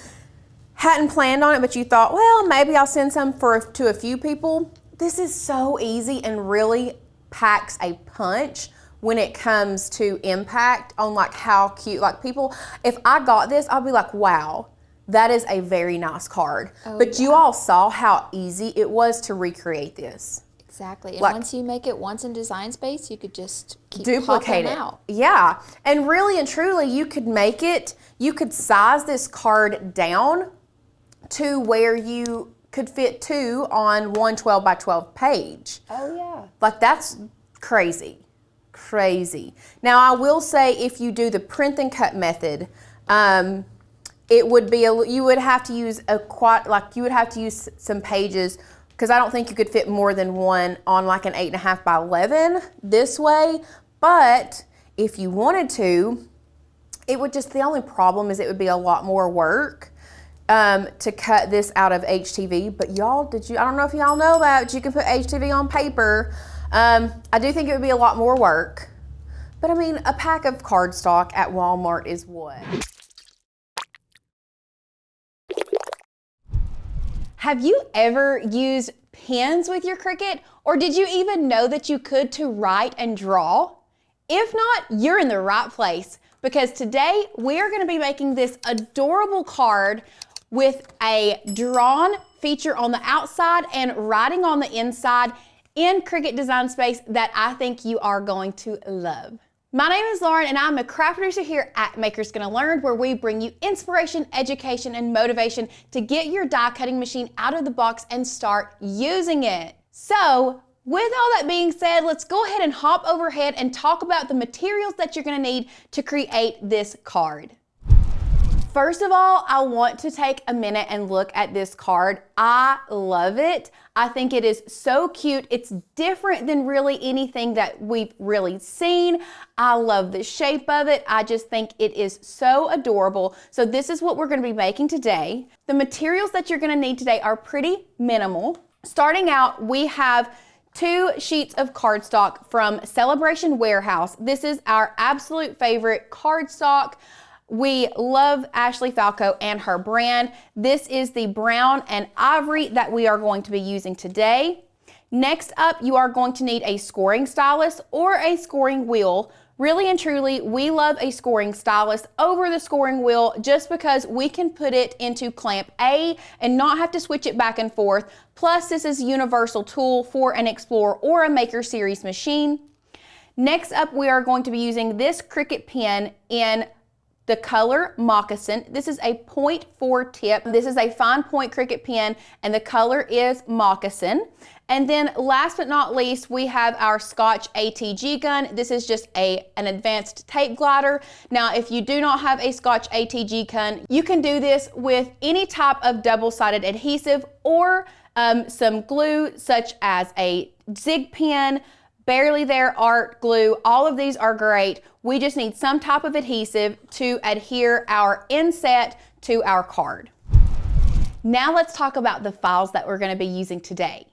hadn't planned on it, but you thought, well, maybe I'll send some to a few people, this is so easy and really packs a punch when it comes to impact on like how cute, like people, if I got this, I'll be like, wow, that is a very nice card. Oh, but yeah. you all saw how easy it was to recreate this. Exactly. And like, once you make it once in Design Space, you could just keep duplicate popping it out. Yeah. And really and truly, you could make it, you could size this card down to where you could fit 2 on one 12 by 12 page. Oh yeah. Like that's crazy. Crazy. Now I will say, if you do the print and cut method, it would be you would have to use you would have to use some pages, because I don't think you could fit more than one on like an 8.5 by 11 this way. But if you wanted to, it would just, the only problem is it would be a lot more work to cut this out of HTV. But y'all, I don't know if y'all know that, but you can put HTV on paper. I do think it would be a lot more work. But I mean, a pack of cardstock at Walmart is what? Have you ever used pens with your Cricut? Or did you even know that you could to write and draw? If not, you're in the right place, because today we are going to be making this adorable card with a drawn feature on the outside and writing on the inside in Cricut Design Space that I think you are going to love. My name is Lauren and I'm a craft producer here at Makers Gonna Learn, where we bring you inspiration, education, and motivation to get your die cutting machine out of the box and start using it. So, with all that being said, let's go ahead and hop overhead and talk about the materials that you're gonna need to create this card. First of all, I want to take a minute and look at this card. I love it. I think it is so cute. It's different than really anything that we've really seen. I love the shape of it. I just think it is so adorable. So this is what we're going to be making today. The materials that you're going to need today are pretty minimal. Starting out, we have 2 sheets of cardstock from Celebration Warehouse. This is our absolute favorite cardstock. We love Ashley Falco and her brand. This is the brown and ivory that we are going to be using today. Next up, you are going to need a scoring stylus or a scoring wheel. Really and truly, we love a scoring stylus over the scoring wheel just because we can put it into clamp A and not have to switch it back and forth. Plus, this is a universal tool for an Explorer or a Maker Series machine. Next up, we are going to be using this Cricut pen in the color Moccasin. This is a 0.4 tip. This is a fine point Cricut pen and the color is Moccasin. And then last but not least, we have our Scotch ATG gun. This is just an advanced tape glider. Now, if you do not have a Scotch ATG gun, you can do this with any type of double-sided adhesive or some glue such as a Zig pen, Barely There art glue. All of these are great. We just need some type of adhesive to adhere our inset to our card. Now let's talk about the files that we're going to be using today.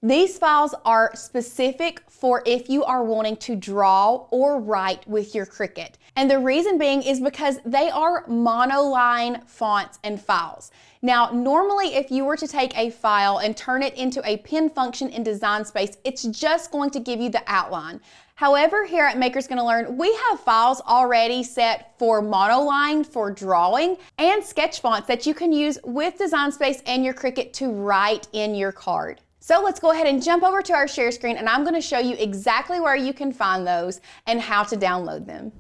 These files are specific for if you are wanting to draw or write with your Cricut. And the reason being is because they are monoline fonts and files. Now, normally if you were to take a file and turn it into a pen function in Design Space, it's just going to give you the outline. However, here at Makers Gonna Learn, we have files already set for monoline, for drawing, and sketch fonts that you can use with Design Space and your Cricut to write in your card. So let's go ahead and jump over to our share screen and I'm going to show you exactly where you can find those and how to download them.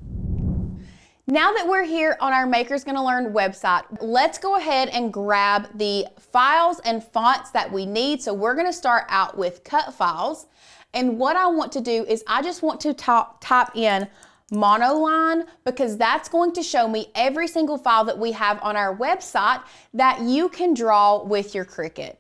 Now that we're here on our Makers Gonna Learn website, let's go ahead and grab the files and fonts that we need. So we're going to start out with cut files. And what I want to do is I just want to type in monoline because that's going to show me every single file that we have on our website that you can draw with your Cricut.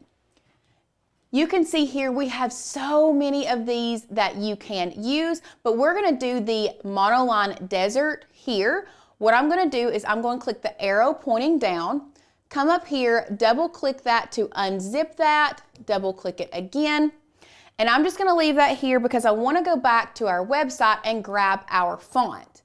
You can see here we have so many of these that you can use, but we're going to do the monoline desert here. What I'm going to do is I'm going to click the arrow pointing down, come up here, double click that to unzip that, double click it again, and I'm just going to leave that here because I want to go back to our website and grab our font.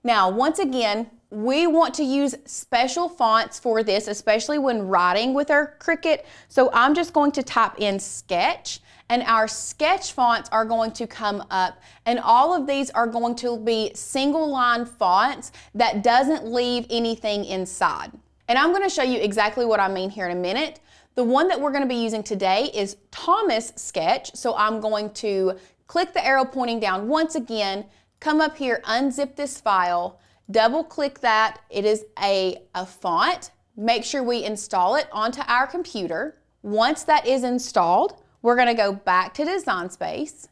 Now, once again, we want to use special fonts for this, especially when writing with our Cricut. So I'm just going to type in sketch and our sketch fonts are going to come up and all of these are going to be single line fonts that doesn't leave anything inside. And I'm going to show you exactly what I mean here in a minute. The one that we're going to be using today is Thomas Sketch. So I'm going to click the arrow pointing down once again, come up here, unzip this file, double click that. It is a font. Make sure we install it onto our computer. Once that is installed, we're going to go back to Design Space.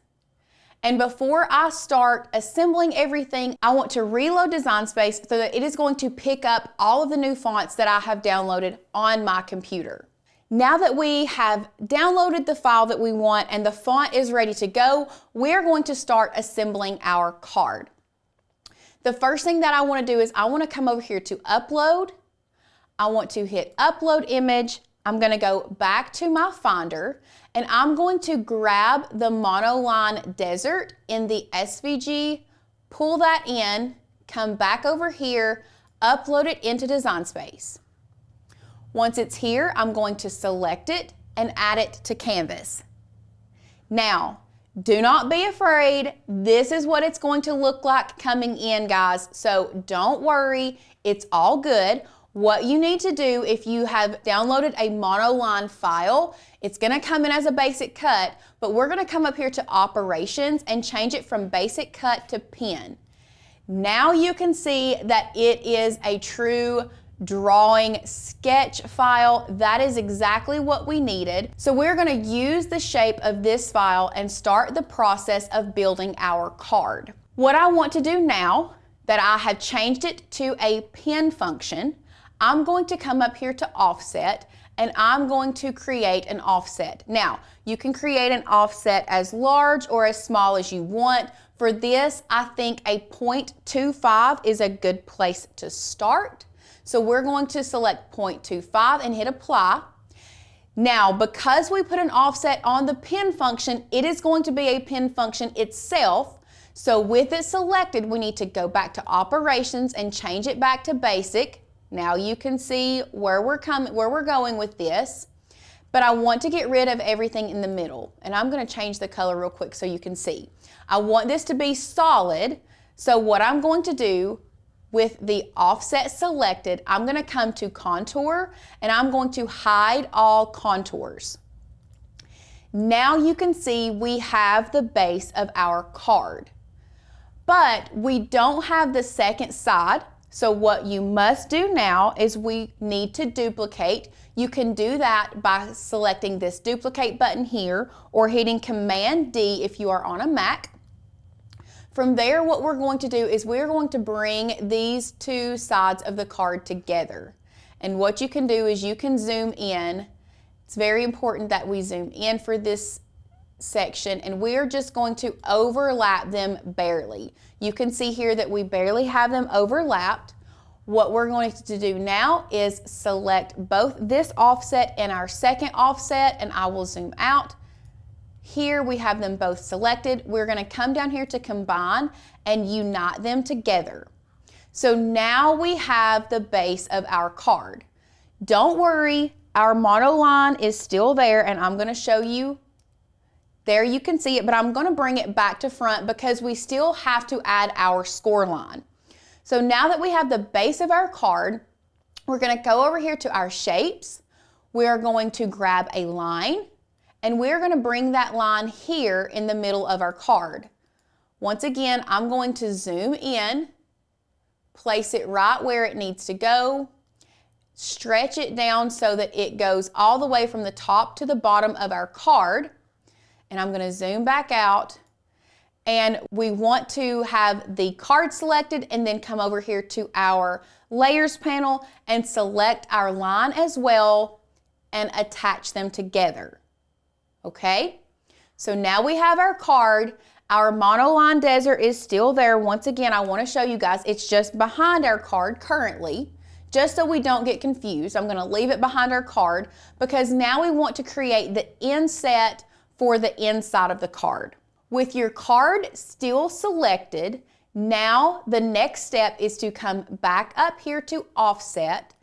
And before I start assembling everything, I want to reload Design Space so that it is going to pick up all of the new fonts that I have downloaded on my computer. Now that we have downloaded the file that we want and the font is ready to go, we're going to start assembling our card. The first thing that I want to do is I want to come over here to upload. I want to hit upload image. I'm going to go back to my Finder and I'm going to grab the monoline desert in the SVG, pull that in, come back over here, upload it into Design Space. Once it's here, I'm going to select it and add it to Canvas. Now, do not be afraid. This is what it's going to look like coming in, guys. So don't worry, it's all good. What you need to do if you have downloaded a monoline file, it's gonna come in as a basic cut, but we're gonna come up here to operations and change it from basic cut to pen. Now you can see that it is a true drawing sketch file. That is exactly what we needed. So we're going to use the shape of this file and start the process of building our card. What I want to do now that I have changed it to a pen function, I'm going to come up here to offset and I'm going to create an offset. Now, you can create an offset as large or as small as you want. For this, I think a 0.25 is a good place to start. So we're going to select 0.25 and hit apply. Now, because we put an offset on the pen function, it is going to be a pen function itself. So with it selected, we need to go back to operations and change it back to basic. Now you can see where we're going with this. But I want to get rid of everything in the middle. And I'm going to change the color real quick so you can see. I want this to be solid. So what I'm going to do with the offset selected, I'm going to come to contour and I'm going to hide all contours. Now you can see we have the base of our card, but we don't have the second side. So what you must do now is we need to duplicate. You can do that by selecting this duplicate button here or hitting Command D if you are on a Mac. From there, what we're going to do is we're going to bring these two sides of the card together. And what you can do is you can zoom in. It's very important that we zoom in for this section, and we're just going to overlap them barely. You can see here that we barely have them overlapped. What we're going to do now is select both this offset and our second offset, and I will zoom out. Here we have them both selected. We're going to come down here to combine and unite them together. So now we have the base of our card. Don't worry, our monoline is still there, and I'm going to show you. There you can see it, but I'm going to bring it back to front because we still have to add our score line. So now that we have the base of our card, we're going to go over here to our shapes. We are going to grab a line, and we're going to bring that line here in the middle of our card. Once again, I'm going to zoom in, place it right where it needs to go, stretch it down so that it goes all the way from the top to the bottom of our card. And I'm going to zoom back out, and we want to have the card selected and then come over here to our layers panel and select our line as well and attach them together. Okay, so now we have our card. Our monoline desert is still there. Once again, I want to show you guys, it's just behind our card currently, just so we don't get confused. I'm going to leave it behind our card because now we want to create the inset for the inside of the card. With your card still selected, now the next step is to come back up here to offset.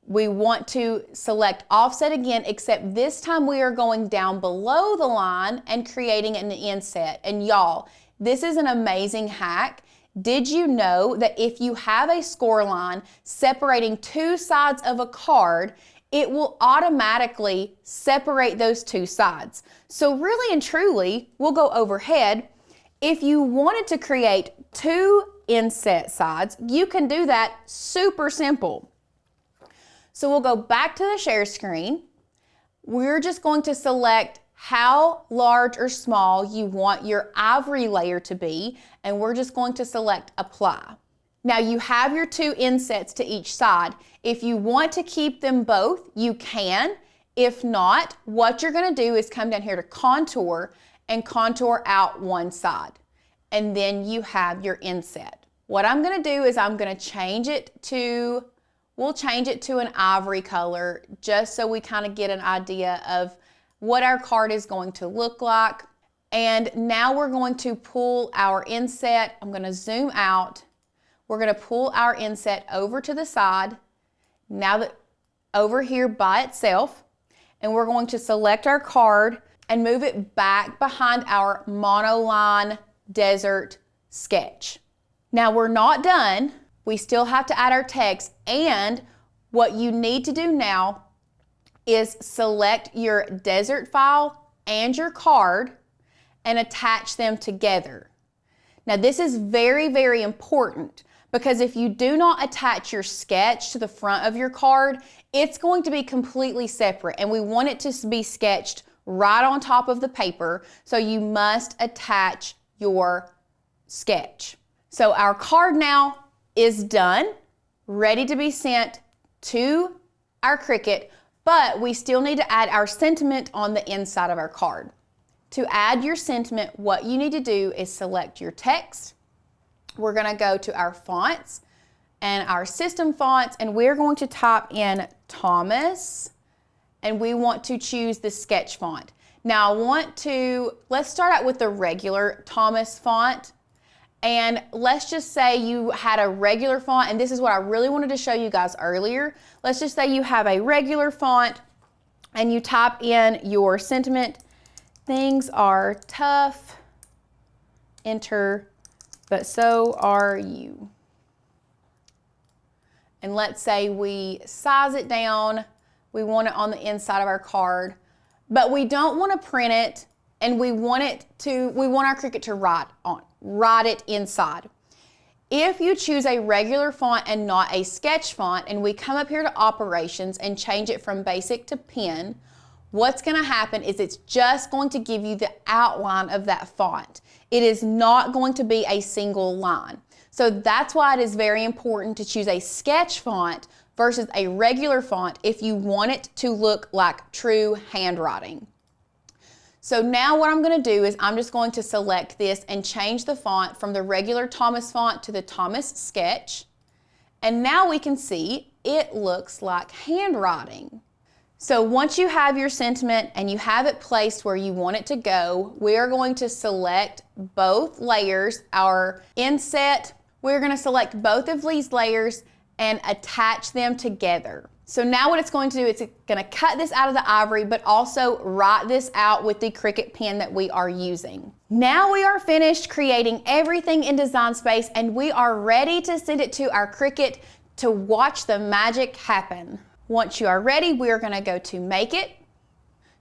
We want to select offset again, except this time we are going down below the line and creating an inset. And y'all, this is an amazing hack. Did you know that if you have a score line separating two sides of a card, it will automatically separate those two sides? So really and truly, we'll go overhead. If you wanted to create two inset sides, you can do that super simple. So we'll go back to the share screen. We're just going to select how large or small you want your ivory layer to be, and we're just going to select apply. Now you have your two insets to each side. If you want to keep them both, you can. If not, what you're going to do is come down here to contour and contour out one side. And then you have your inset. What I'm going to do is I'm going to change it to, we'll change it to an ivory color just so we kind of get an idea of what our card is going to look like. And now we're going to pull our inset. I'm going to zoom out. We're going to pull our inset over to the side, now that over here by itself, and we're going to select our card. and move it back behind our monoline desert sketch. Now we're not done. We still have to add our text, and what you need to do now is select your desert file and your card and attach them together. Now this is very, very important, because if you do not attach your sketch to the front of your card, it's going to be completely separate, and we want it to be sketched right on top of the paper, so you must attach your sketch. So our card now is done, ready to be sent to our Cricut, but we still need to add our sentiment on the inside of our card. To add your sentiment, what you need to do is select your text. We're gonna go to our fonts and our system fonts, and we're going to type in Thomas, and we want to choose the sketch font. Now let's start out with the regular Thomas font. And let's just say you had a regular font, and this is what I really wanted to show you guys earlier. Let's just say you have a regular font and you type in your sentiment. Things are tough, enter, but so are you. And let's say we size it down. We want it on the inside of our card, but we don't want to print it, and we want our Cricut to write it inside. If you choose a regular font and not a sketch font, and we come up here to operations and change it from basic to pen, what's going to happen is it's just going to give you the outline of that font. It is not going to be a single line. So that's why it is very important to choose a sketch font versus a regular font if you want it to look like true handwriting. So now what I'm going to do is I'm just going to select this and change the font from the regular Thomas font to the Thomas Sketch. And now we can see it looks like handwriting. So once you have your sentiment and you have it placed where you want it to go, we are going to select both layers, our inset. We're going to select both of these layers and attach them together. So now what it's going to do, it's going to cut this out of the ivory, but also write this out with the Cricut pen that we are using. Now we are finished creating everything in Design Space, and we are ready to send it to our Cricut to watch the magic happen. Once you are ready, we are going to go to Make It.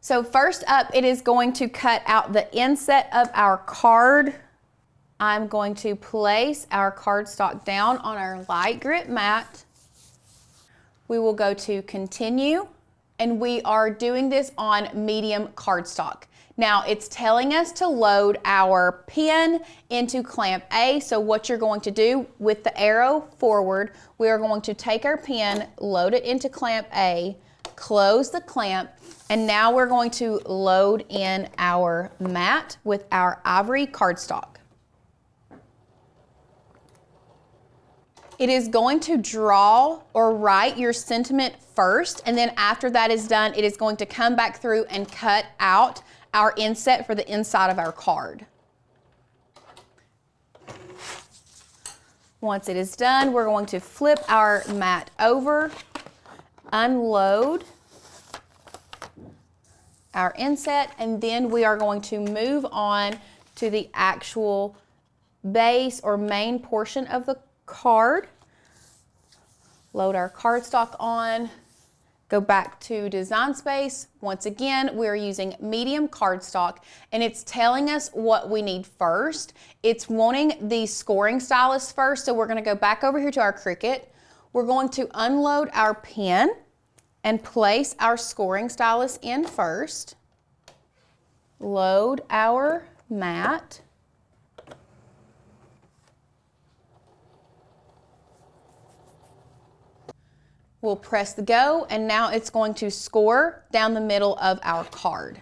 So first up, it is going to cut out the inset of our card. I'm going to place our cardstock down on our light grit mat. We will go to Continue, and we are doing this on medium cardstock. Now it's telling us to load our pen into clamp A, so what you're going to do with the arrow forward, we are going to take our pen, load it into clamp A, close the clamp, and now we're going to load in our mat with our ivory cardstock. It is going to draw or write your sentiment first, and then after that is done, it is going to come back through and cut out our inset for the inside of our card. Once it is done, we're going to flip our mat over, unload our inset, and then we are going to move on to the actual base or main portion of the card. Load our cardstock on, go back to Design Space. Once again, we're using medium cardstock, and it's telling us what we need first. It's wanting the scoring stylus first, so we're going to go back over here to our Cricut. We're going to unload our pen and place our scoring stylus in first. Load our mat. We'll press the go, and now it's going to score down the middle of our card.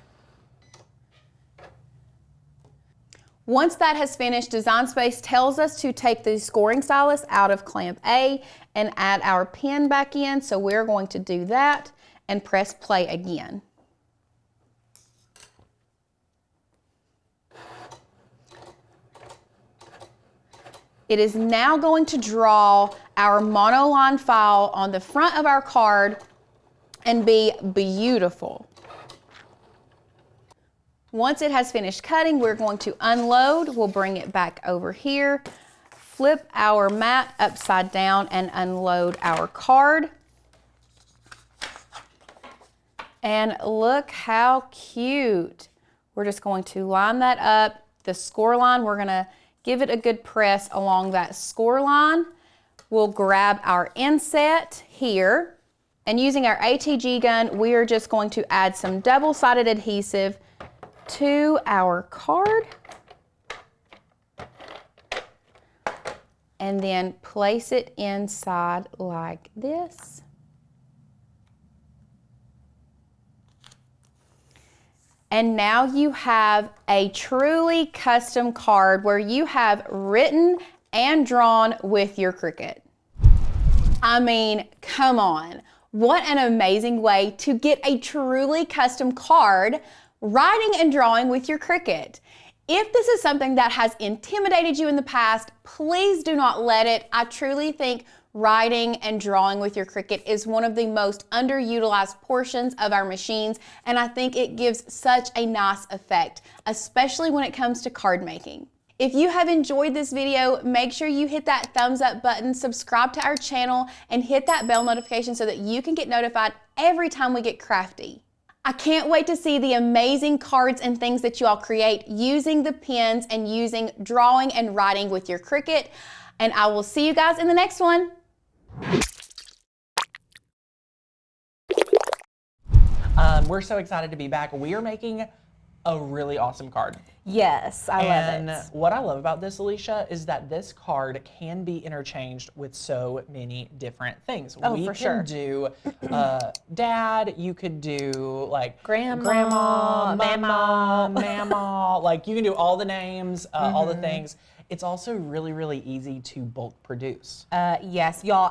Once that has finished, Design Space tells us to take the scoring stylus out of clamp A and add our pen back in, so we're going to do that and press play again. It is now going to draw our monoline file on the front of our card and be beautiful. Once it has finished cutting, we're going to unload. We'll bring it back over here, flip our mat upside down and unload our card. And look how cute. We're just going to line that up. The score line, we're gonna give it a good press along that score line. We'll grab our inset here, and using our ATG gun, we are just going to add some double-sided adhesive to our card. And then place it inside like this. And now you have a truly custom card where you have written and drawn with your Cricut. I mean, come on. What an amazing way to get a truly custom card, writing and drawing with your Cricut. If this is something that has intimidated you in the past, please do not let it. I truly think writing and drawing with your Cricut is one of the most underutilized portions of our machines, and I think it gives such a nice effect, especially when it comes to card making. If you have enjoyed this video, make sure you hit that thumbs up button, subscribe to our channel, and hit that bell notification so that you can get notified every time we get crafty. I can't wait to see the amazing cards and things that you all create using the pens and using drawing and writing with your Cricut. And I will see you guys in the next one. We're so excited to be back. We are making a really awesome card. Yes, I love it. And what I love about this, Alicia, is that this card can be interchanged with so many different things. Oh, we for can sure. do dad, you could do like Grandma, mama, like you can do all the names, all the things. It's also really, really easy to bulk produce. Yes, y'all.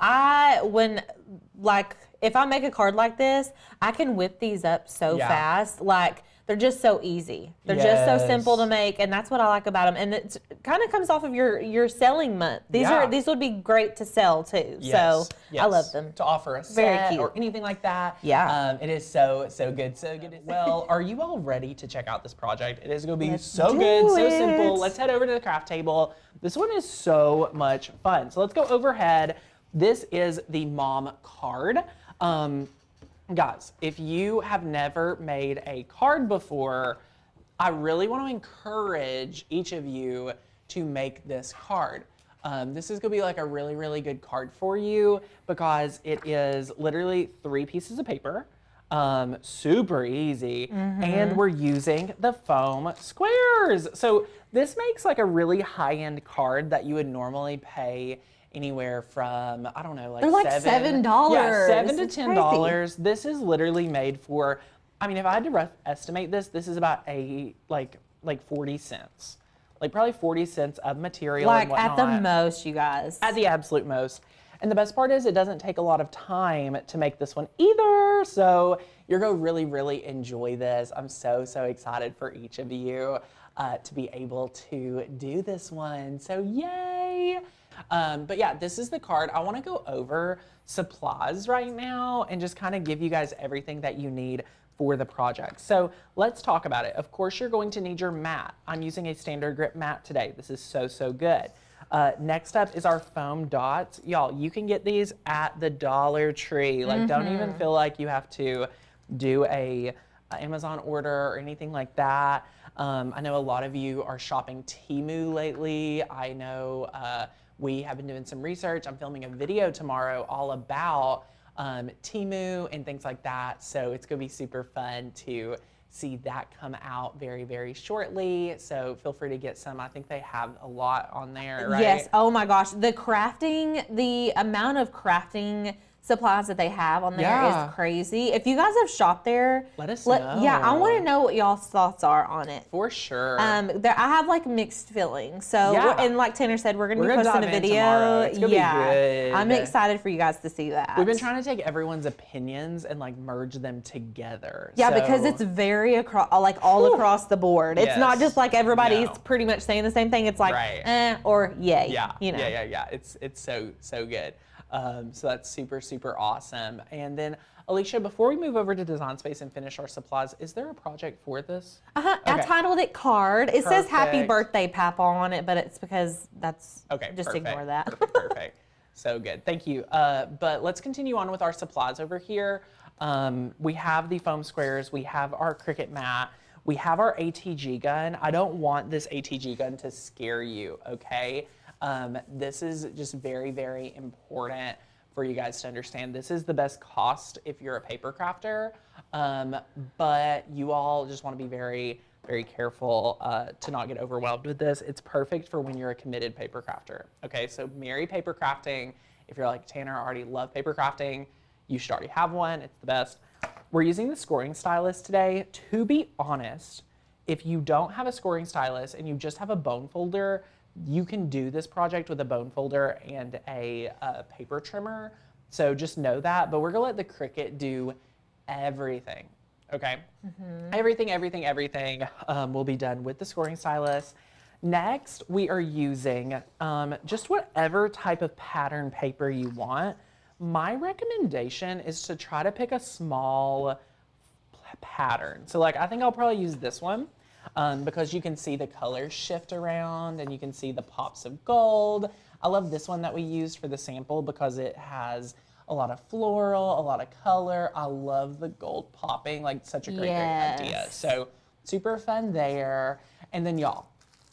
If I make a card like this, I can whip these up so fast. Like, they're just so easy. They're just so simple to make, and that's what I like about them. And it kind of comes off of your selling month. These would be great to sell too. Yes, So I love them. To offer a Very set cute. or anything like that. Yeah. It is so good, so good. Well, are you all ready to check out this project? It is going to be Let's so do good, so it. simple. Let's head over to the craft table. This one is so much fun. So let's go overhead. This is the mom card. Guys, if you have never made a card before, I really want to encourage each of you to make this card. This is going to be like a really, really good card for you because it is literally 3 pieces of paper, super easy, and we're using the foam squares. So this makes like a really high-end card that you would normally pay anywhere from, I don't know, like They're like $7. Yeah, $7 to It's $10. crazy. This is literally made for, I mean, if I had to rough estimate this, this is about like 40 cents. Like probably 40 cents of material and Like whatnot. at the most, you guys. At the absolute most. And the best part is it doesn't take a lot of time to make this one either. So you're going to really, really enjoy this. I'm so, so excited for each of you to be able to do this one. So yay. But yeah, this is the card. I want to go over supplies right now and just kind of give you guys everything that you need for the project. So let's talk about it. Of course, you're going to need your mat. I'm using a standard grip mat today. This is so, so good. Next up is our foam dots. Y'all, you can get these at the Dollar Tree. Like, don't even feel like you have to do a Amazon order or anything like that. I know a lot of you are shopping Temu lately. I know we have been doing some research. I'm filming a video tomorrow all about Temu and things like that. So it's gonna be super fun to see that come out very, very shortly. So feel free to get some. I think they have a lot on there, right? Yes. Oh my gosh. The amount of crafting supplies that they have on there is crazy. If you guys have shopped there, let us know. Yeah, I want to know what y'all's thoughts are on it. For sure. I have like mixed feelings. So, and like Tanner said, we're gonna be posting a video. Tomorrow. It's gonna be good. I'm excited for you guys to see that. We've been trying to take everyone's opinions and like merge them together. Yeah, so, because it's very all across the board. It's not just like everybody's pretty much saying the same thing. It's like or yay. Yeah. You know. Yeah. It's so good. So that's super super awesome. And then Alicia, before we move over to Design Space and finish our supplies, is there a project for this? Okay. I titled it Card. It says Happy Birthday Papa on it, but it's because that's, just ignore that. Perfect. So good. Thank you. But let's continue on with our supplies over here. We have the foam squares. We have our Cricut mat. We have our ATG gun. I don't want this ATG gun to scare you, okay? This is just very, very important for you guys to understand. This is the best cost if you're a paper crafter, but you all just want to be very, very careful to not get overwhelmed with this. It's perfect for when you're a committed paper crafter. Okay, so marry paper crafting. If you're like, Tanner, I already love paper crafting, you should already have one. It's the best. We're using the scoring stylus today. To be honest, if you don't have a scoring stylus and you just have a bone folder, you can do this project with a bone folder and a paper trimmer. So just know that, but we're gonna let the Cricut do everything, okay? Everything will be done with the scoring stylus. Next, we are using just whatever type of pattern paper you want. My recommendation is to try to pick a small pattern. So like, I think I'll probably use this one because you can see the colors shift around and you can see the pops of gold. I love this one that we used for the sample because it has a lot of floral, a lot of color. I love the gold popping, like such a great idea. So super fun there. And then y'all,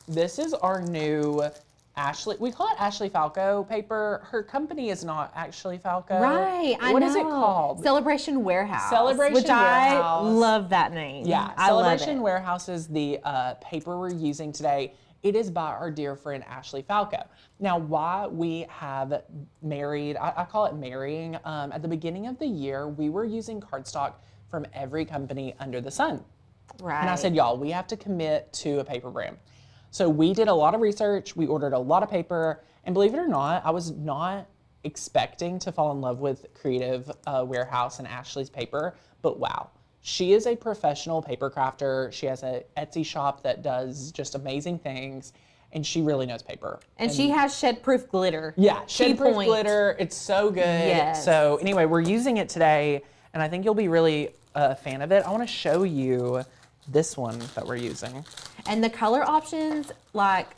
this is our new Ashley, we call it Ashley Falco paper. Her company is not actually Falco. Right, I know. What is it called? Celebration Warehouse. Celebration Warehouse. I love that name. Yeah, I Celebration love it. Warehouse is the paper we're using today. It is by our dear friend Ashley Falco. Now, why we have married, I call it marrying, at the beginning of the year, we were using cardstock from every company under the sun. Right. And I said, y'all, we have to commit to a paper brand. So we did a lot of research, we ordered a lot of paper, and believe it or not, I was not expecting to fall in love with Creative Warehouse and Ashley's paper, but wow. She is a professional paper crafter. She has an Etsy shop that does just amazing things, and she really knows paper. And she has shed-proof glitter. Yeah, shed-proof glitter. It's so good. Yes. So anyway, we're using it today, and I think you'll be really a fan of it. I want to show you this one that we're using. And the color options, like,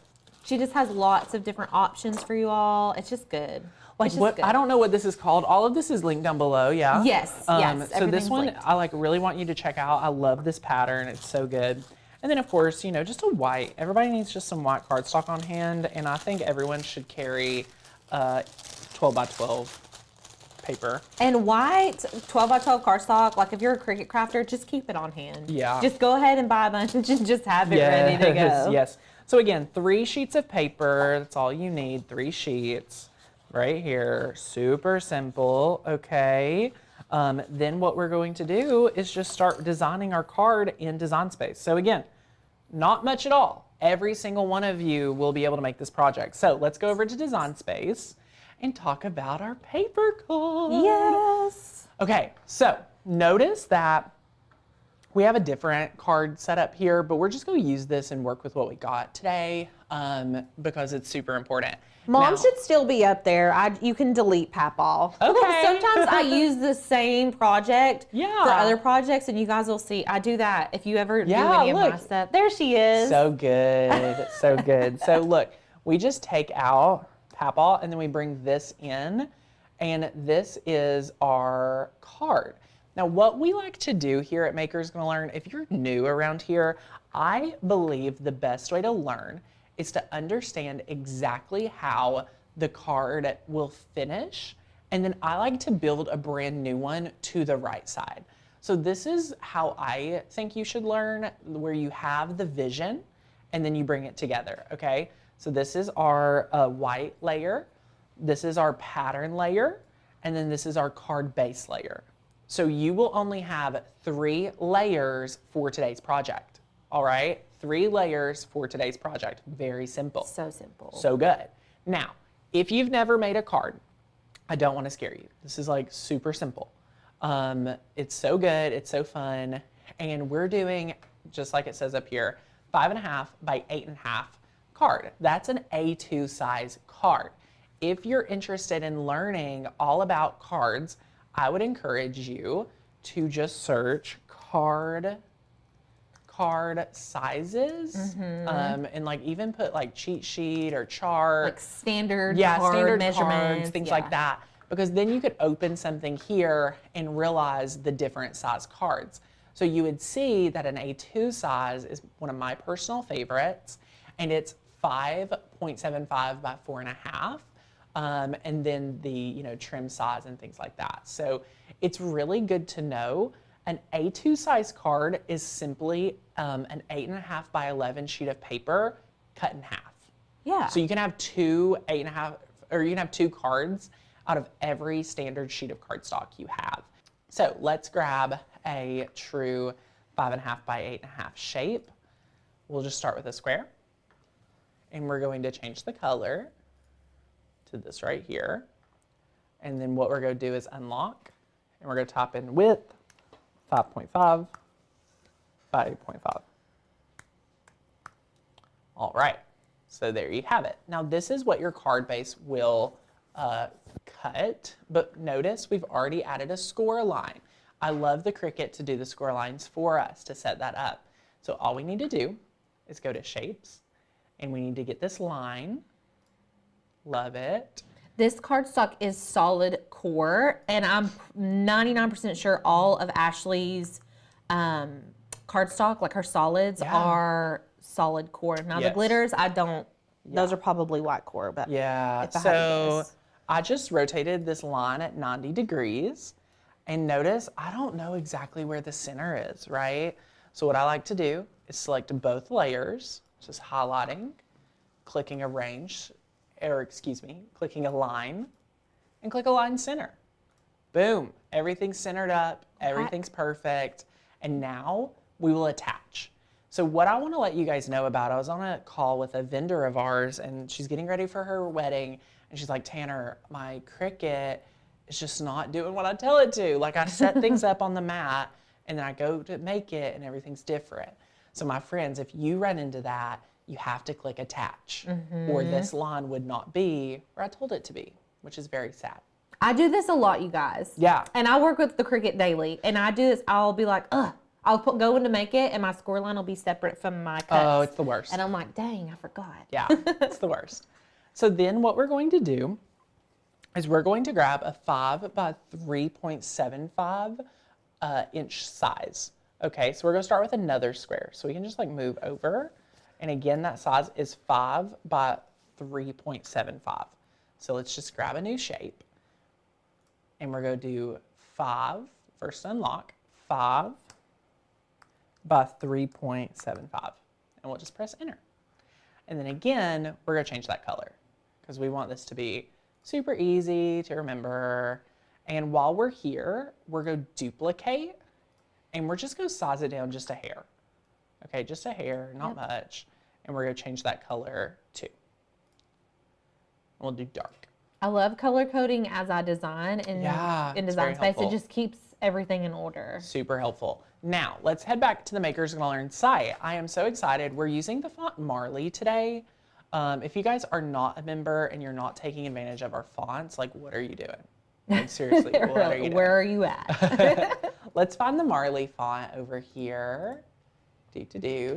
she just has lots of different options for you all. It's just good. Like what, I don't know what this is called. All of this is linked down below, yeah? Yes, yes. So this one, linked. I like really want you to check out. I love this pattern, it's so good. And then of course, you know, just a white. Everybody needs just some white cardstock on hand, and I think everyone should carry 12 by 12 paper. And white 12 by 12 cardstock, like if you're a Cricut crafter, just keep it on hand. Yeah. Just go ahead and buy a bunch and just have it ready to go. Yes. So again, 3 sheets of paper, that's all you need, 3 sheets. Right here, super simple, okay. Then what we're going to do is just start designing our card in Design Space. So again, not much at all. Every single one of you will be able to make this project. So let's go over to Design Space and talk about our paper card. Yes. Okay, so notice that we have a different card set up here, but we're just going to use this and work with what we got today because it's super important. Mom Now, should still be up there. You can delete Papaw. Okay. Sometimes I use the same project for Yeah. other projects, and you guys will see I do that. If you ever do Yeah, any of my look. stuff, there she is. So good, so good. So look, we just take out Papaw and then we bring this in, and this is our card. Now, what we like to do here at Makers Gonna Learn, if you're new around here, I believe the best way to learn is to understand exactly how the card will finish, and then I like to build a brand new one to the right side. So this is how I think you should learn, where you have the vision and then you bring it together, okay? So this is our white layer, this is our pattern layer, and then this is our card base layer. So you will only have 3 layers for today's project, all right? 3 layers for today's project. Very simple. So simple. So good. Now, if you've never made a card, I don't want to scare you. This is like super simple. It's so good, it's so fun, and we're doing, just like it says up here, 5.5 by 8.5 card. That's an A2 size card. if you're interested in learning all about cards, I would encourage you to just search card sizes, and like even put like cheat sheet or chart, Like standard standard card measurements, cards, things like that. Because then you could open something here and realize the different size cards. So you would see that an A2 size is one of my personal favorites, and it's 5.75 by 4.5. And then the trim size and things like that. So it's really good to know. An A2 size card is simply an 8.5 by 11 sheet of paper cut in half. Yeah. So you can have two 8.5, or you can have two cards out of every standard sheet of cardstock you have. So let's grab a true 5.5 by 8.5 shape. We'll just start with a square, and we're going to change the color to this right here. And then what we're going to do is unlock, and we're going to type in width 5.5 by 8.5. All right, so there you have it. Now this is what your card base will cut, but notice we've already added a score line. I love the Cricut to do the score lines for us to set that up. So all we need to do is go to shapes, and we need to get this line. Love it. This cardstock is solid core, and I'm 99% sure all of Ashley's cardstock, like her solids, are solid core. Now the glitters, I don't. Those are probably white core, but yeah. So I just rotated this line at 90 degrees, and notice I don't know exactly where the center is, right? So what I like to do is select both layers, just highlighting, clicking arrange, or excuse me, clicking align, and click align center. Boom, everything's centered up, everything's perfect, and now we will attach. So what I want to let you guys know about, I was on a call with a vendor of ours, and she's getting ready for her wedding, and she's like, Tanner, my Cricut is just not doing what I tell it to. Like, I set things up on the mat, and then I go to make it, and everything's different. So my friends, if you run into that, you have to click attach, or this line would not be where I told it to be, which is very sad. I do this a lot, you guys. Yeah. And I work with the Cricut daily, and I do this. I'll be like, I'll go in to make it, and my score line will be separate from my cuts. Oh, it's the worst. And I'm like, dang, I forgot. Yeah, it's the worst. So then what we're going to do is we're going to grab a 5 by 3.75 inch size. Okay, so we're going to start with another square. So we can just like move over. And again, that size is 5 by 3.75. So let's just grab a new shape. And we're going to do 5, first unlock, 5 by 3.75. And we'll just press enter. And then again, we're going to change that color because we want this to be super easy to remember. And while we're here, we're going to duplicate, and we're just going to size it down just a hair. Okay, just a hair, not much. And we're going to change that color too. We'll do dark. I love color coding as I design in Design Space. helpful. It just keeps everything in order. Super helpful. Now, let's head back to the Makers Gonna Learn site. I am so excited. We're using the font Marley today. If you guys are not a member and you're not taking advantage of our fonts, like, what are you doing? Like, seriously, what are you doing? Where are you at? Let's find the Marley font over here.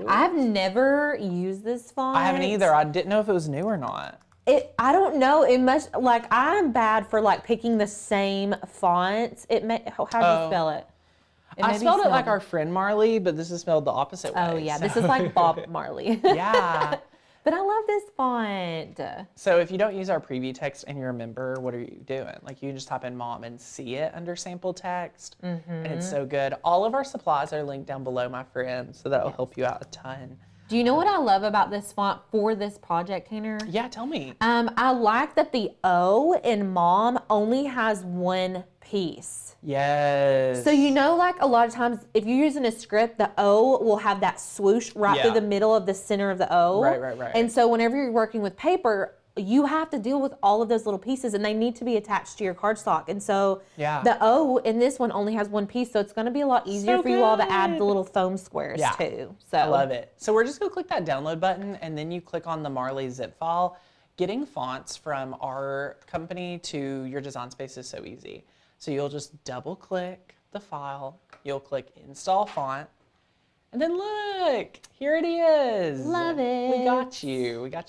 I've never used this font. I haven't either. I didn't know if it was new or not. I don't know. It must, like, I'm bad for like picking the same fonts. How do you spell it? I spelled it like our friend Marley, but this is spelled the opposite way. Oh yeah, this is like Bob Marley. Yeah. But I love this font. So if you don't use our preview text and you're a member, what are you doing? Like, you can just type in mom and see it under sample text, and it's so good. All of our supplies are linked down below, my friends, so that'll help you out a ton. Do you know what I love about this font for this project, Tanner? Yeah, tell me. I like that the O in mom only has one piece. Yes. So you know, like a lot of times, if you're using a script, the O will have that swoosh right through the middle of the center of the O. Right. And so whenever you're working with paper, you have to deal with all of those little pieces, and they need to be attached to your cardstock. And so the O in this one only has one piece, so it's going to be a lot easier for you all to add the little foam squares too. So I love it. So we're just going to click that download button, and then you click on the Marley zip file. getting fonts from our company to your design space is so easy. So you'll just double click the file, you'll click install font, and then look, here it is. Love it. We got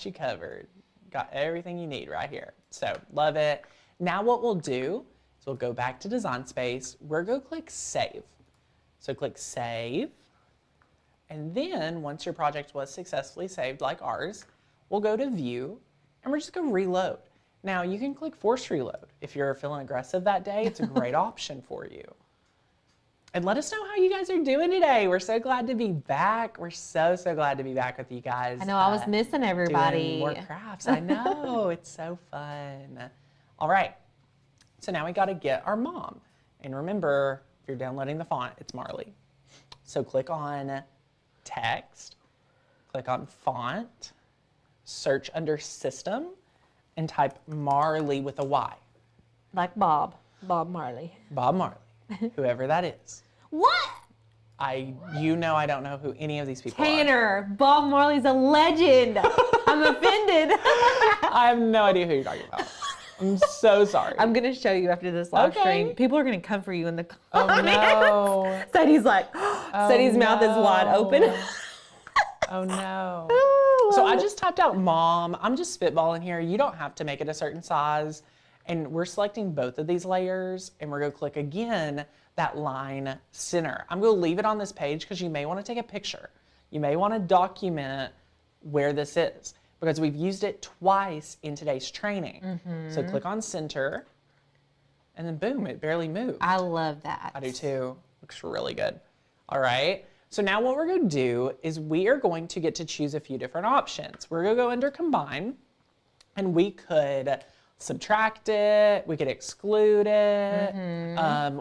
you covered. Got everything you need right here. So love it. Now what we'll do is we'll go back to design space. We're going to click save. So click save. And then once your project was successfully saved like ours, we'll go to view and we're just going to reload. Now you can click force reload. If you're feeling aggressive that day, it's a great option for you. And let us know how you guys are doing today. We're so glad to be back. We're so glad to be back with you guys. I know, I was missing everybody. Doing more crafts. I know, it's so fun. All right, so now we got to get our mom. And remember, if you're downloading the font, it's Marley. So click on text, click on font, search under system, and type Marley with a Y. Like Bob Marley. Bob Marley, whoever that is. What? You know I don't know who any of these people are. Tanner, Bob Marley's a legend. I'm offended. I have no idea who you're talking about. I'm so sorry. I'm going to show you after this live stream. People are going to come for you in the comments. Oh no. Sadie's like, Sadie's mouth is wide open. Oh no. So I just typed out mom. I'm just spitballing here. You don't have to make it a certain size. And we're selecting both of these layers and we're going to click again that line center. I'm going to leave it on this page because you may want to take a picture. You may want to document where this is because we've used it twice in today's training. So click on center and then boom, it barely moves. I love that. I do too. Looks really good. All right. So now what we're going to do is we are going to get to choose a few different options. We're going to go under combine and we could subtract it, we could exclude it.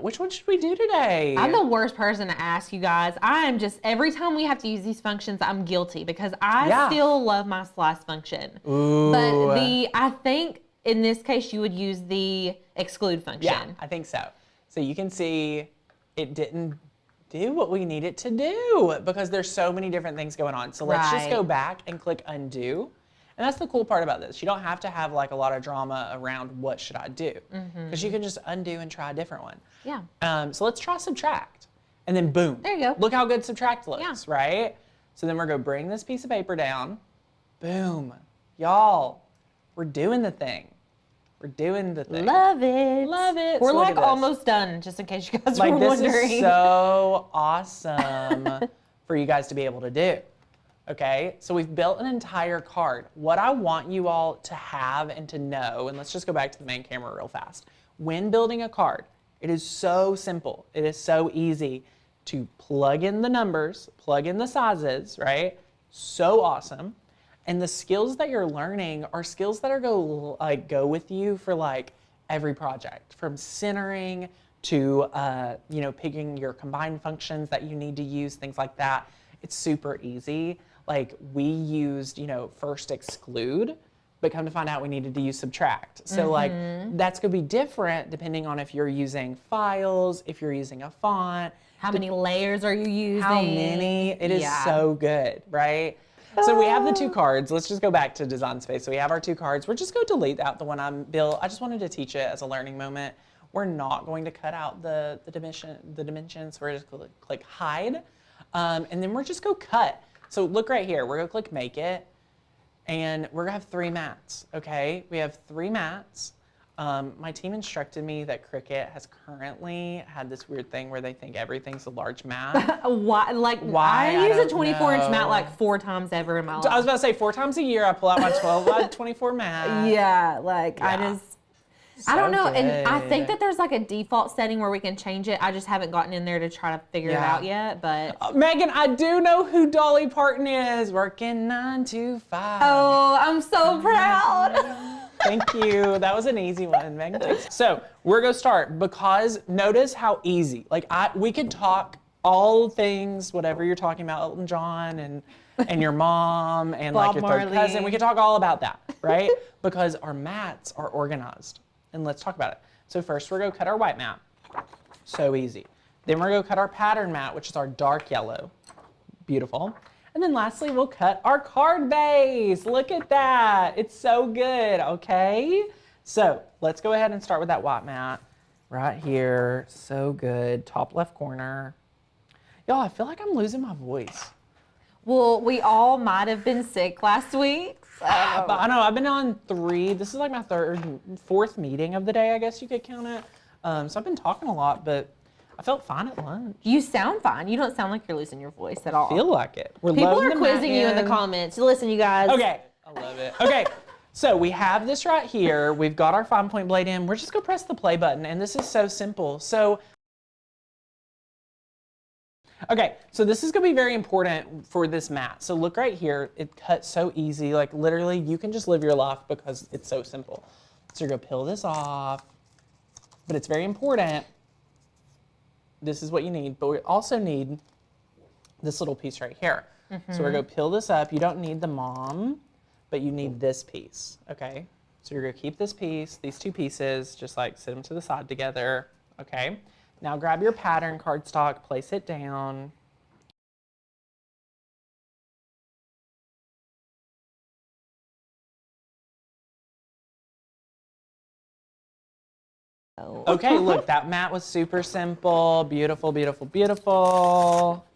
Which one should we do today? I'm the worst person to ask you guys. I am just, every time we have to use these functions, I'm guilty because I still love my slice function. Ooh. But I think in this case, you would use the exclude function. Yeah, I think so. So you can see it didn't do what we need it to do because there's so many different things going on. So let's just go back and click undo. And that's the cool part about this. You don't have to have like a lot of drama around what should I do because you can just undo and try a different one. Yeah. So let's try subtract and then boom. There you go. Look how good subtract looks, right? So then we're going to bring this piece of paper down. Boom. Y'all, we're doing the thing. We're doing the thing. Love it. Love it. We're So look like at this. almost done, just in case you guys Like were this wondering. is so awesome for you guys to be able to do. Okay, so we've built an entire card. What I want you all to have and to know, and let's just go back to the main camera real fast. When building a card, it is so simple. It is so easy to plug in the numbers, plug in the sizes, right? So awesome. And the skills that you're learning are skills that are go with you for like every project, from centering to picking your combined functions that you need to use, things like that. It's super easy. Like we used, first exclude, but come to find out we needed to use subtract. So like that's gonna be different depending on if you're using files, if you're using a font. How many layers are you using? How many? It is so good, right? So we have the two cards. Let's just go back to design space. So we have our two cards. We're just going to delete out the one I'm built. I just wanted to teach it as a learning moment. We're not going to cut out the dimensions. We're just going to click hide. And then we're just go cut. So look right here. We're going to click make it. And we're going to have 3 mats, okay? We have 3 mats. My team instructed me that Cricut has currently had this weird thing where they think everything's a large mat. Why? Why? I use a don't 24-inch mat know. like 4 times ever in my life. I was about to say 4 times a year I pull out my 12 by 24 mat. Yeah, like I Yeah. just, I don't know. And I good. think that there's like a default setting where we can change it. I just haven't gotten in there to try to figure it Yeah. out yet, but. Megan, I do know who Dolly Parton is. Working 9 to 5. Oh, I'm so proud. Thank you. That was an easy one, Megan. So we're gonna start because notice how easy. Like we could talk all things, whatever you're talking about, Elton John and your mom and Bob like your third Marley. cousin. We could talk all about that, right? Because our mats are organized. And let's talk about it. So first we're gonna cut our white mat. So easy. Then we're gonna cut our pattern mat, which is our dark yellow. Beautiful. And then lastly, we'll cut our card base. Look at that. It's so good, okay? So let's go ahead and start with that white mat right here. So good, top left corner. Y'all, I feel like I'm losing my voice. Well, we all might have been sick last week. So. But I know, I've been on 3. This is like my 4th meeting of the day, I guess you could count it. So I've been talking a lot, but I felt fine at lunch. You sound fine. You don't sound like you're losing your voice at all. I feel like it. People are quizzing you in the comments. Listen, you guys. Okay. I love it. Okay. So we have this right here. We've got our fine point blade in. We're just going to press the play button, and this is so simple. So this is going to be very important for this mat. So look right here. It cuts so easy. Like literally, you can just live your life because it's so simple. So you're going to peel this off, but it's very important. This is what you need, but we also need this little piece right here. So we're going to peel this up. You don't need the mom, but you need this piece, okay? So you're going to keep this piece, these 2 pieces, just like sit them to the side together, okay? Now grab your pattern cardstock, place it down. Okay, look, that mat was super simple. Beautiful, beautiful, beautiful.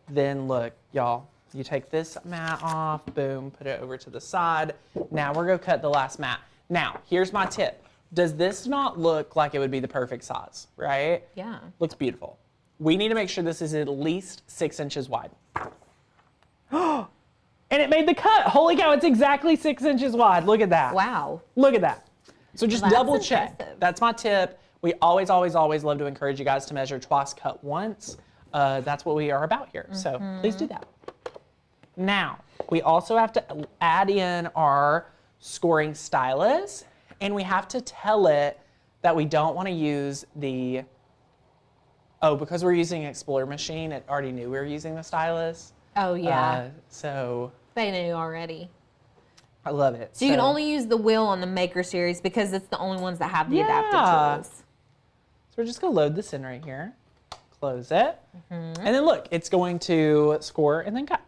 Then look, y'all, you take this mat off, boom, put it over to the side. Now we're gonna cut the last mat. Now, here's my tip. Does this not look like it would be the perfect size, right? Yeah. Looks beautiful. We need to make sure this is at least 6 inches wide. And it made the cut. Holy cow, it's exactly 6 inches wide. Look at that. Wow. Look at that. So just Well, that's double check. impressive. That's my tip. We always, always, always love to encourage you guys to measure twice, cut once. That's what we are about here. So please do that. Now, we also have to add in our scoring stylus, and we have to tell it that we don't want to use the, because we're using Explorer machine, it already knew we were using the stylus. Oh, yeah. So They knew already. I love it. So you can only use the wheel on the Maker series because it's the only ones that have the adaptive tools. So we're just going to load this in right here. Close it. And then look, it's going to score and then cut.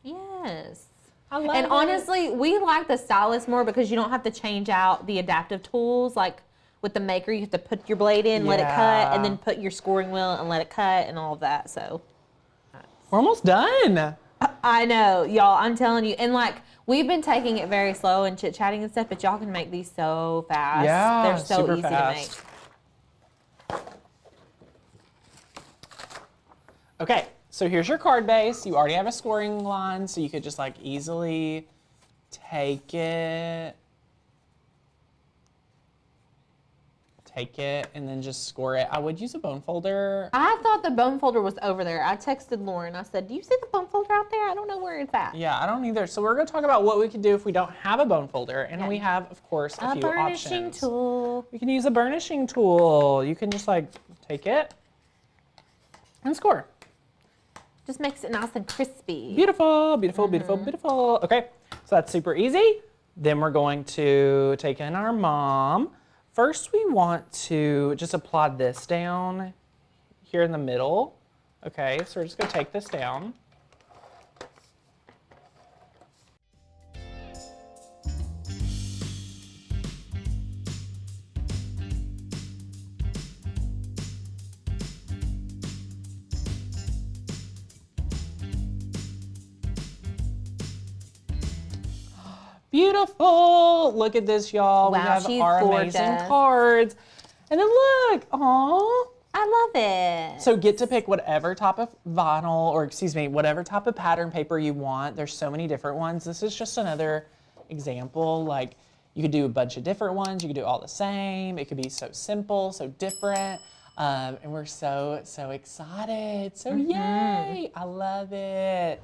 Yes. I love And it. honestly, we like the stylus more because you don't have to change out the adaptive tools. Like with the Maker, you have to put your blade in, let it cut, and then put your scoring wheel and let it cut and all of that. So We're almost done. I know, y'all, I'm telling you. And like, we've been taking it very slow and chit-chatting and stuff, but y'all can make these so fast. Yeah, They're so super easy fast. to make. Okay, so here's your card base. You already have a scoring line, so you could just like easily take it, and then just score it. I would use a bone folder. I thought the bone folder was over there. I texted Lauren. I said, do you see the bone folder out there? I don't know where it's at. Yeah, I don't either. So we're going to talk about what we could do if we don't have a bone folder, and we have, of course, a few burnishing options. tool. You can use a burnishing tool. You can just like take it and score. Just makes it nice and crispy. Beautiful, beautiful, beautiful, beautiful. Okay, so that's super easy. Then we're going to take in our mom. First, we want to just apply this down here in the middle. Okay, so we're just gonna take this down. Beautiful. Look at this, y'all. Wow, we have she's our gorgeous. amazing cards. And then look, aw. I love it. So get to pick whatever type of vinyl, or excuse me, whatever type of pattern paper you want. There's so many different ones. This is just another example. Like, you could do a bunch of different ones. You could do all the same. It could be so simple, so different. And we're so excited. So yay, I love it.